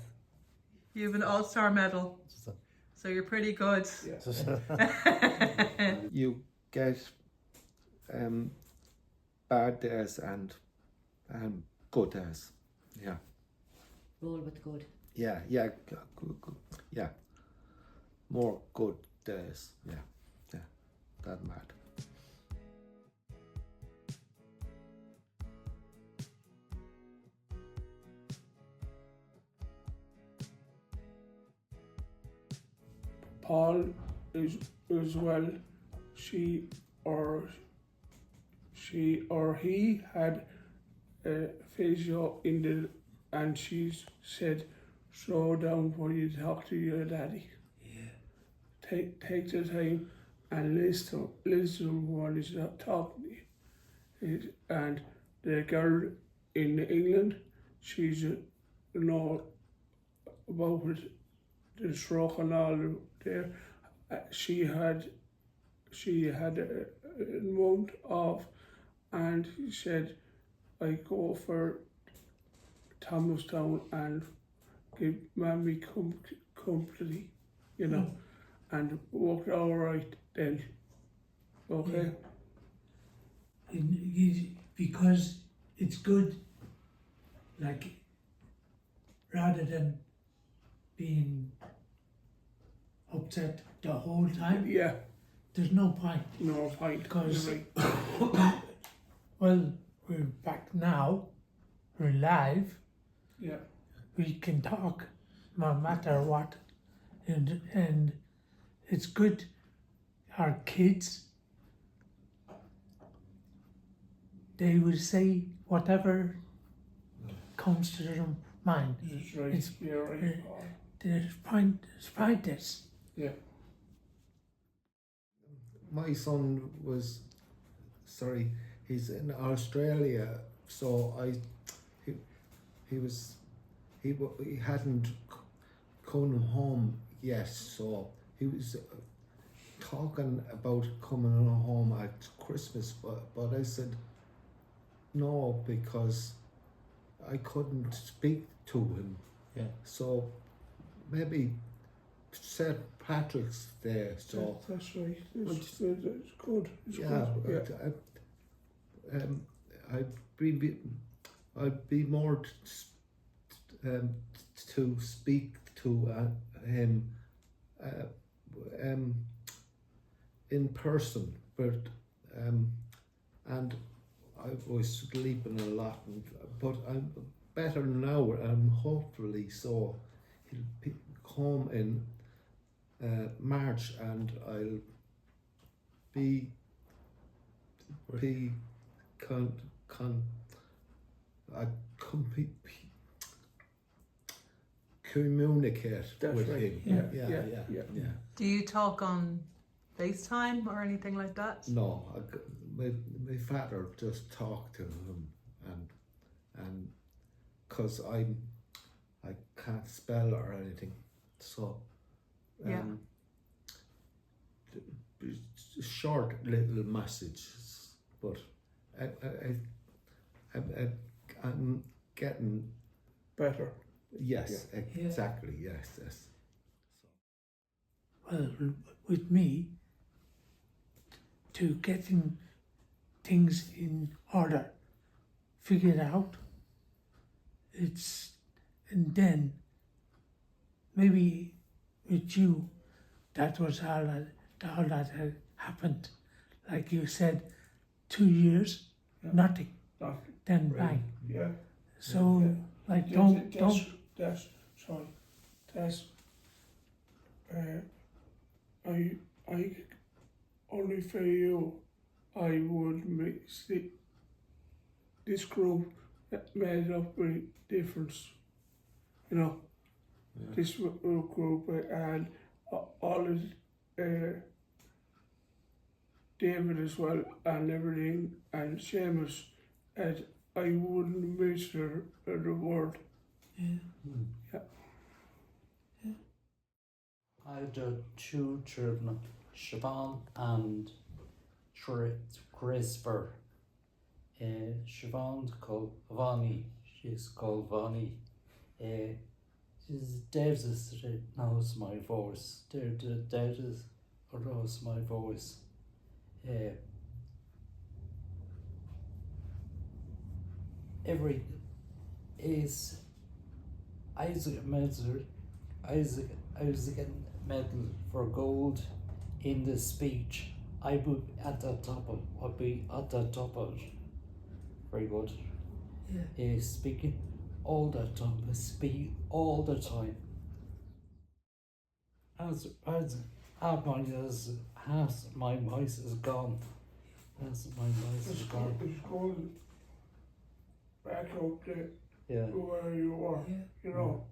You have an all-star medal. So you're pretty good. You get bad days and good days. Yeah. Roll with good. Yeah. Yeah. More good days. Yeah. That mad. Paul is as well. She or he had aphasia and she said, slow down when you talk to your daddy. Yeah. Take the time and listen when he's not talking to you. And the girl in England, she's know about it, the stroke and all there. She had a month off, and she said, I go for Thomastown and give Mammy company, you know, and worked all right then. Okay. Because it's good, like, rather than being upset the whole time. Yeah. There's no point. No point. Because, You're right. well, we're back now, we're live, Yeah. we can talk no matter what, and it's good. Our kids, they will say whatever comes to their mind. That's right. It's, You're right. there's pointless. Yeah. My son was, sorry, he's in Australia, so he hadn't come home yet, so he was talking about coming home at Christmas, but I said no, because I couldn't speak to him. Yeah. So maybe St. Patrick's Day, so That's right. It's good. It's yeah, good. I'd be more to speak to him in person, but and I was sleeping a lot, but I'm better now, and hopefully so he'll be home in March, and I'll be communicate That's with right. him. Yeah. Do you talk on FaceTime or anything like that? No, my father just talked to him, and because I can't spell or anything, so short little messages, but I'm getting better. Yes, Yeah. exactly. Yes. Well, with me, to getting things in order, figured out, and then maybe with you, that was all that had happened. Like you said, 2 years, nothing. Then bang. Yeah. So, like, don't. I only for you, I would make this group made up a difference, you know. Yeah. This group and all of David as well and everything, and Seamus, and I wouldn't miss the word. Yeah. I had 2 children, Siobhan and Christopher. Siobhan's called Vani. She's called Vani. David knows my voice. David knows my voice. Every is Isaac medal for gold in the speech. I would at the top of I'd be at the top of it. Very good. Yeah. Speaking all the time, speak all the time. As my voice is gone. As my voice is gone. It's going back up to Yeah. where you are, you know.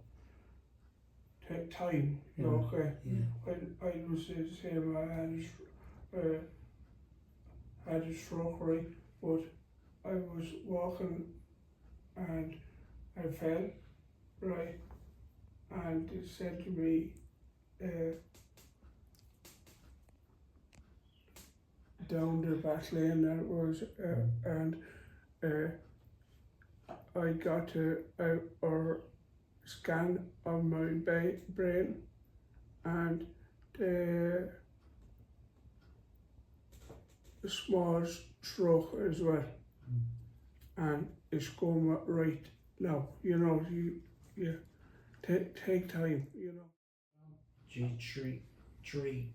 Take time, you know, okay? I was the same, I had a stroke, right? But I was walking and I fell, right? And it said to me, down the back lane that was, and I got a scan of my brain and the small stroke as well. And it's going right now. You know, you take time, you know. Three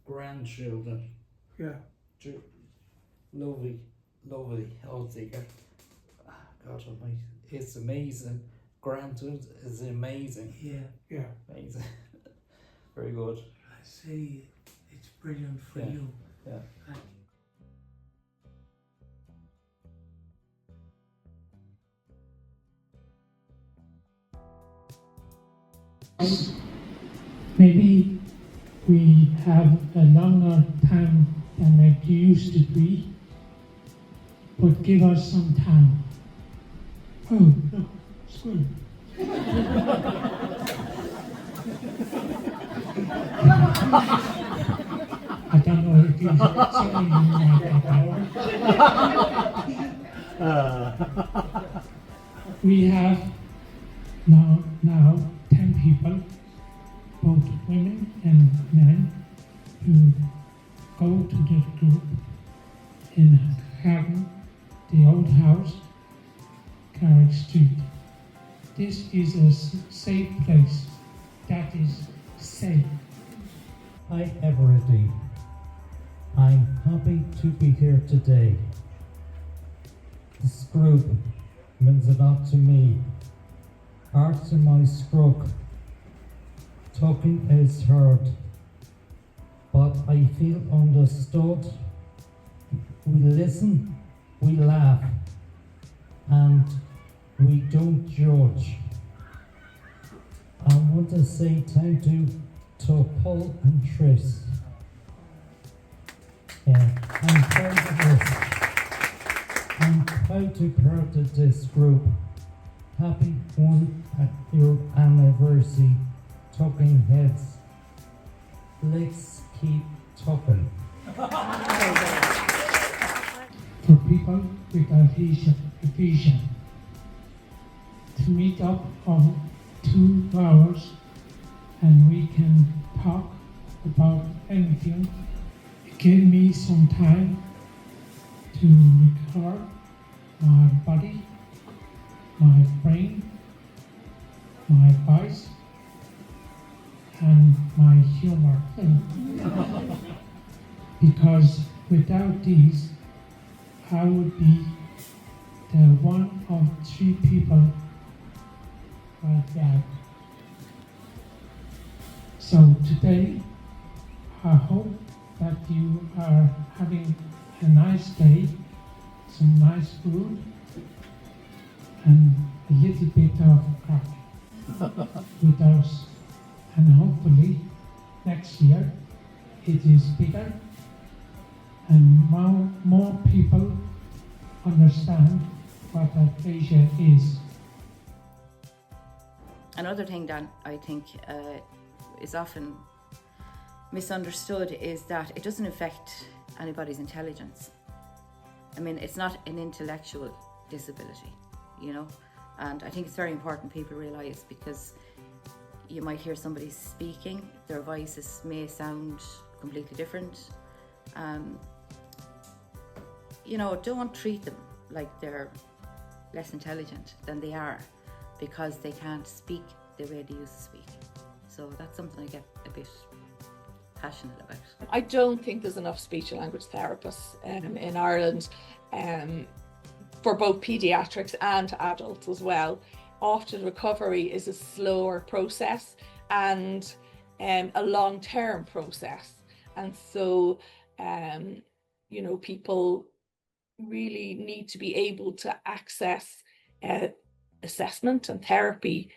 grandchildren. Yeah. Lovely altogether. God almighty, it's amazing. Grandchildren is amazing. Yeah. Amazing. Very good. I say it's brilliant for Yeah. you. Yeah. Maybe we have a longer time than it used to be, but give us some time. Oh, look, school. I don't know if you saying that. We have now 10 people, both women and men, who go to the group in Haven, the old house, Carrick Street. This is a safe place. That is safe. Hi everybody. I'm happy to be here today. This group means a lot to me. After my stroke, talking is hard, but I feel understood. We listen, we laugh, and we don't judge. I want to say thank you to Paul and Tris. Yeah, I'm proud of this. I'm proud to be part of this group. Happy 1-year anniversary, Talking Heads. Let's keep talking. For people with aphasia, to meet up on 2 hours and we can talk about anything. It gave me some time to recover my body, my brain, my voice, and my humor. Because without these, I would be the one of 3 people like that. So today, I hope that you are having a nice day, some nice food, and a little bit of crack with us. And hopefully, next year, it is bigger and more people understand what aphasia is. Another thing that I think is often misunderstood is that it doesn't affect anybody's intelligence. I mean, it's not an intellectual disability, you know, and I think it's very important people realise, because you might hear somebody speaking, their voices may sound completely different. You know, don't treat them like they're less intelligent than they are because they can't speak the way they used to speak. So that's something I get a bit passionate about. I don't think there's enough speech and language therapists in Ireland for both paediatrics and adults as well. Often recovery is a slower process and a long-term process. And so, you know, people really need to be able to access assessment and therapy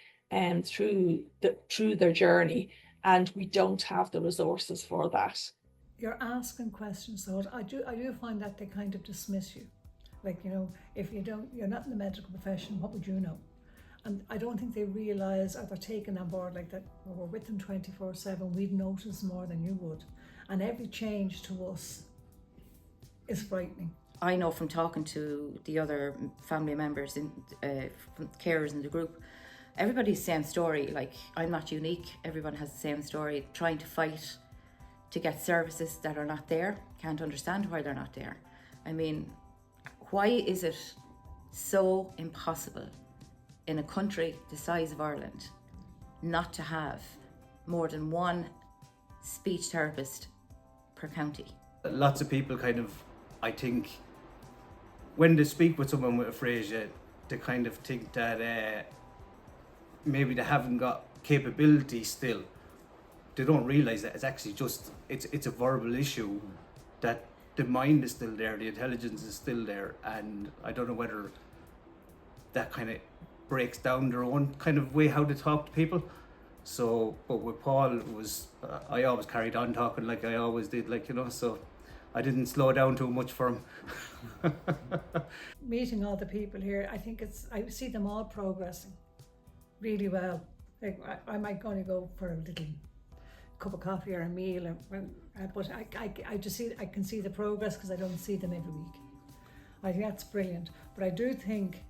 through their journey, and we don't have the resources for that. You're asking questions, so I do find that they kind of dismiss you. Like, you know, if you're not in the medical profession, what would you know? And I don't think they realise, or they're taken on board like that, well, we're with them 24/7, we'd notice more than you would. And every change to us is frightening. I know from talking to the other family members, from carers in the group, everybody's same story. Like, I'm not unique. Everyone has the same story, trying to fight to get services that are not there. Can't understand why they're not there. I mean, why is it so impossible in a country the size of Ireland not to have more than one speech therapist per county? Lots of people kind of, I think, when they speak with someone with aphasia, they kind of think that maybe they haven't got capability still. They don't realise that it's actually just, it's a verbal issue, that the mind is still there, the intelligence is still there, and I don't know whether that kind of breaks down their own kind of way how they talk to people. So, but with Paul, it was, I always carried on talking like I always did, like, you know, so I didn't slow down too much for him. Meeting all the people here, I think I see them all progressing really well. Like, I might only go for a little cup of coffee or a meal, but I just I can see the progress because I don't see them every week. I think that's brilliant. But I do think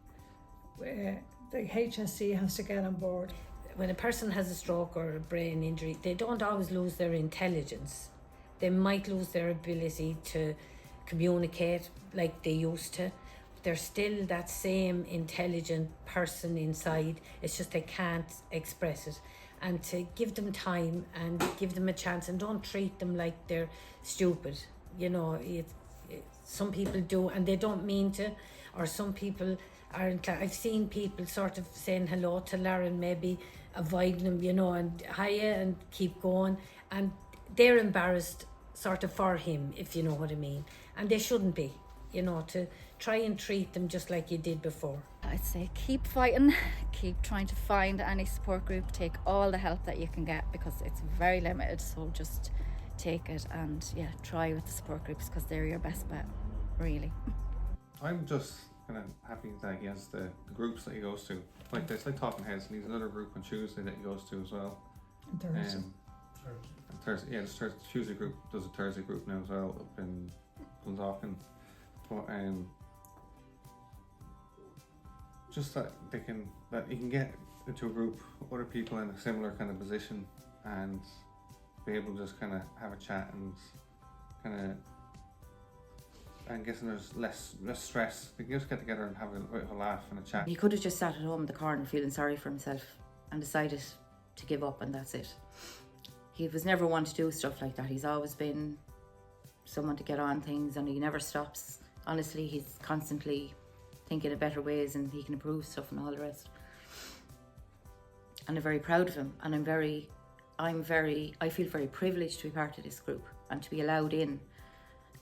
the HSC has to get on board. When a person has a stroke or a brain injury, they don't always lose their intelligence. They might lose their ability to communicate like they used to. They're still that same intelligent person inside. It's just they can't express it. And to give them time and give them a chance, and don't treat them like they're stupid. You know, some people do, and they don't mean to, or some people aren't. I've seen people sort of saying hello to Lauren, maybe avoiding them, you know, and hiya, and keep going, and they're embarrassed sort of for him, if you know what I mean, and they shouldn't be, you know, to try and treat them just like you did before. I'd say keep fighting, keep trying to find any support group, take all the help that you can get because it's very limited, so just take it and try with the support groups because they're your best bet, really. I'm just kind of happy that he has the groups that he goes to. Like, it's like Talking Heads, and he's another group on Tuesday that he goes to as well. And Thursday. Thursday, yeah, the Tuesday group does a Thursday group now as well up in Dundalkin. But just that he can get into a group of other people in a similar kind of position and be able to just kind of have a chat and kind of, I'm guessing there's less stress. They can just get together and have a bit of a laugh and a chat. He could have just sat at home in the corner feeling sorry for himself and decided to give up, and that's it. He was never one to do stuff like that. He's always been someone to get on things, and he never stops. Honestly, he's constantly thinking of better ways and he can improve stuff and all the rest. And I'm very proud of him, and I feel very privileged to be part of this group and to be allowed in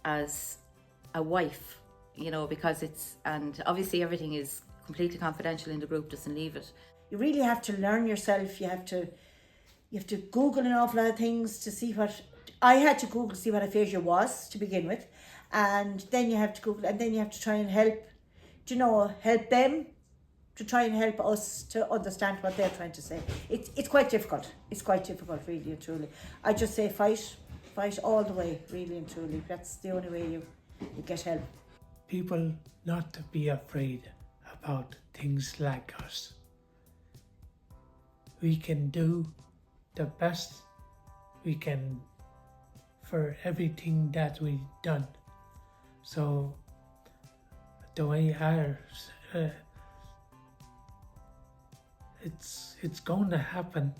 as a wife, you know, because and obviously everything is completely confidential in the group, doesn't leave it. You really have to learn yourself. You have to Google an awful lot of things to see what. I had to Google to see what aphasia was to begin with, and then you have to Google, and then you have to try and help them to try and help us to understand what they're trying to say. It's quite difficult. It's quite difficult, really and truly. I just say fight all the way, really and truly. That's the only way you get help. People not to be afraid about things like us. We can do the best we can for everything that we've done. So the way ours, it's going to happen.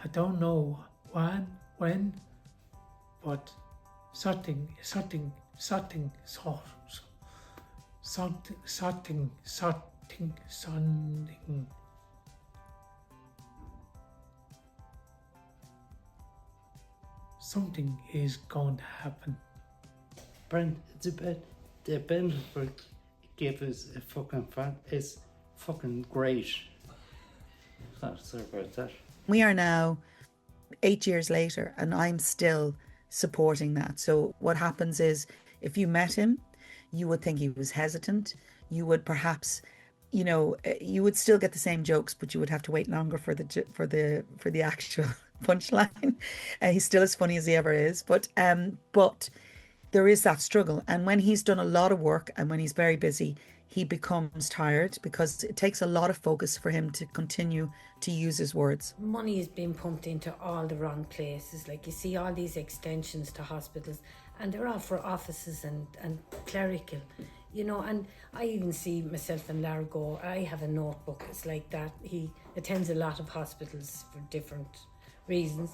I don't know when, but something. Something is going to happen. Brent, the benefit give us a fucking fan is fucking great. Sorry about that. We are now 8 years later, and I'm still supporting that. So what happens is, if you met him, you would think he was hesitant. You would perhaps, you would still get the same jokes, but you would have to wait longer for the actual punchline. He's still as funny as he ever is, but there is that struggle. And when he's done a lot of work and when he's very busy, he becomes tired because it takes a lot of focus for him to continue to use his words. Money is being pumped into all the wrong places. Like, you see all these extensions to hospitals, and they're all for offices and clerical, you know. And I even see myself and Lara go, I have a notebook, it's like that. He attends a lot of hospitals for different reasons,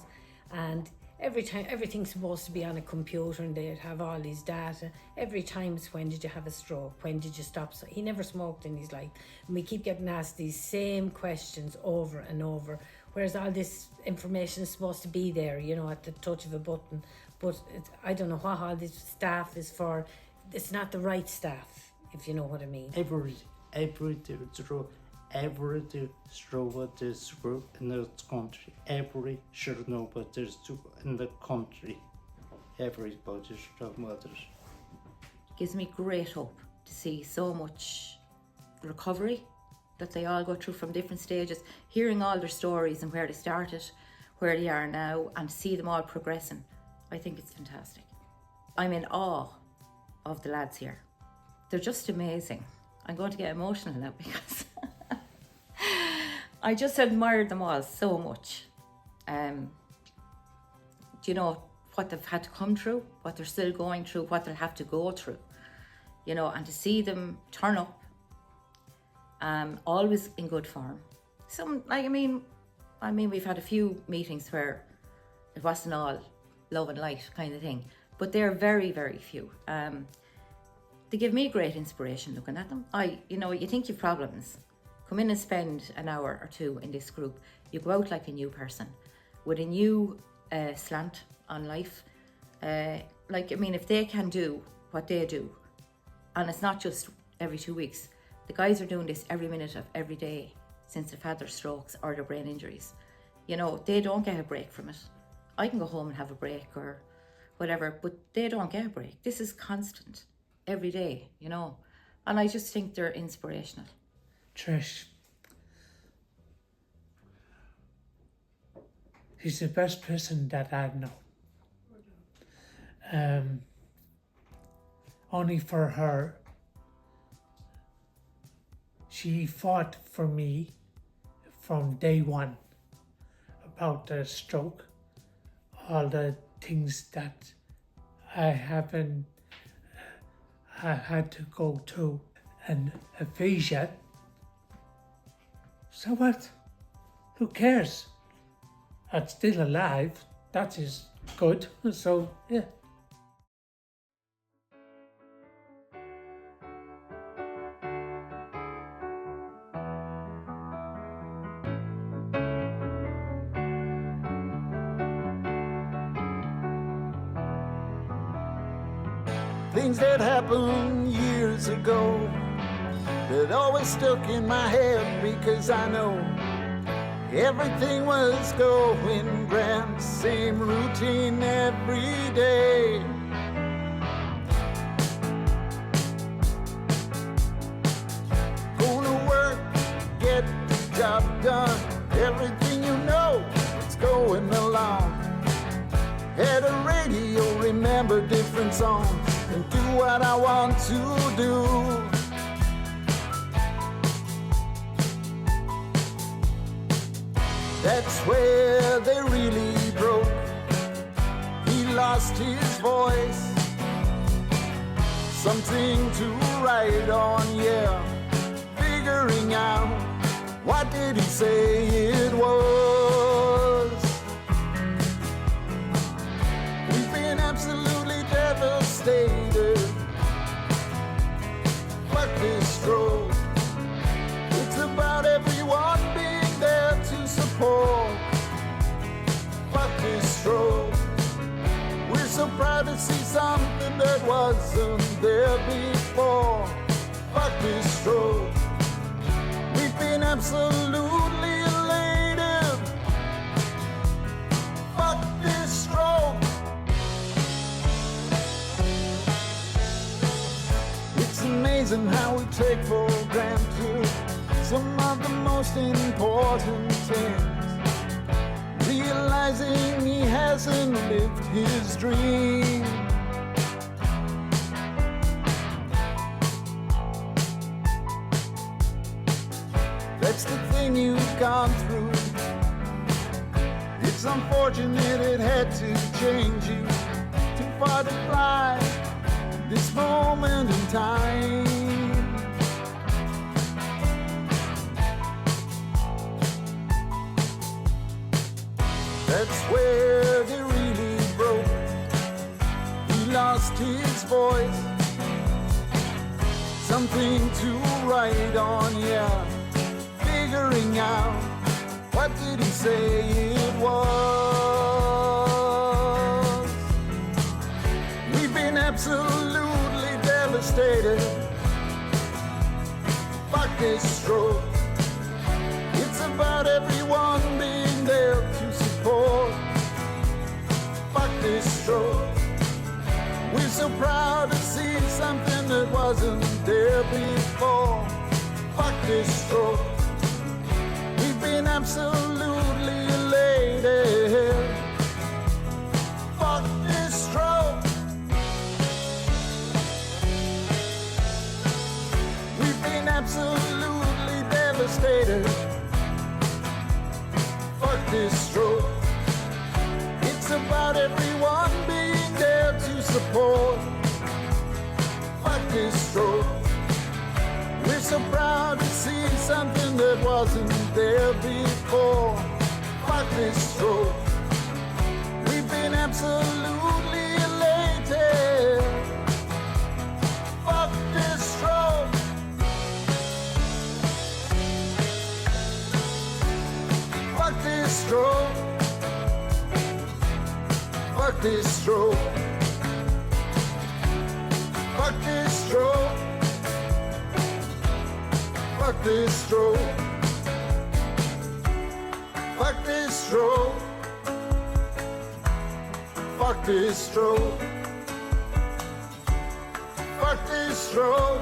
and every time everything's supposed to be on a computer and they'd have all these data. Every time it's, when did you have a stroke, when did you stop? So he never smoked in his life, and we keep getting asked these same questions over and over, whereas all this information is supposed to be there, you know, at the touch of a button. But I don't know what all this staff is for. It's not the right staff, if you know what I mean. Every stroke this group in this country. Every should know what there's in the country. Everybody should know what there's. Gives me great hope to see so much recovery that they all go through from different stages, hearing all their stories and where they started, where they are now, and see them all progressing. I think it's fantastic. I'm in awe of the lads here. They're just amazing. I'm going to get emotional now because I just admired them all so much. Do you know what they've had to come through, what they're still going through, what they'll have to go through, you know, and to see them turn up, always in good form. Some, like, I mean, we've had a few meetings where it wasn't all love and light kind of thing, but they're very, very few. They give me great inspiration looking at them. You know, you think you've problems, come in and spend an hour or two in this group. You go out like a new person with a new slant on life. Like, I mean, if they can do what they do, and it's not just every 2 weeks, the guys are doing this every minute of every day since they've had their strokes or their brain injuries. You know, they don't get a break from it. I can go home and have a break or whatever, but they don't get a break. This is constant, every day, you know. And I just think they're inspirational. Trish, she's the best person that I know. Only for her, she fought for me from day one about the stroke, all the things that I had to go through, and aphasia. So what? Who cares? I'm still alive. That is good. So yeah. Things that happened years ago that always stuck in my head, because I know everything was going grand, same routine every day. Going to work, get the job done, everything you know, it's going along. At a radio, remember different songs and do what I want to do. That's where they really broke. He lost his voice, something to write on, yeah. Figuring out, what did he say it was? We've been absolutely devastated. Fuck this stroke. It's about everyone being there to support. Fuck this stroke. We're so proud to see something that wasn't there before. Fuck this stroke. We've been absolutely elated. Fuck this stroke. It's amazing how we take for granted some of the most important things. Realizing he hasn't lived his dream. everything you've gone through. It's unfortunate it had to change you. Too far to fly this moment in time. That's where they really broke. He lost his voice. Something to write on, yeah. Figuring out what did he say it was. We've been absolutely devastated. Fuck this stroke. It's about everyone being there to support. Fuck this stroke. We're so proud to see something that wasn't there before. Fuck this stroke. We've been absolutely elated. Fuck this stroke. We've been absolutely devastated. Fuck this stroke. It's about everyone being there to support. Fuck this stroke. We're so proud to see something that wasn't there before. Fuck this stroke. We've been absolutely elated. Fuck this stroke. Fuck this stroke. Fuck this stroke. Fuck this stroke. Fuck this stroke. Fuck this stroke. Fuck this stroke. Fuck this stroke.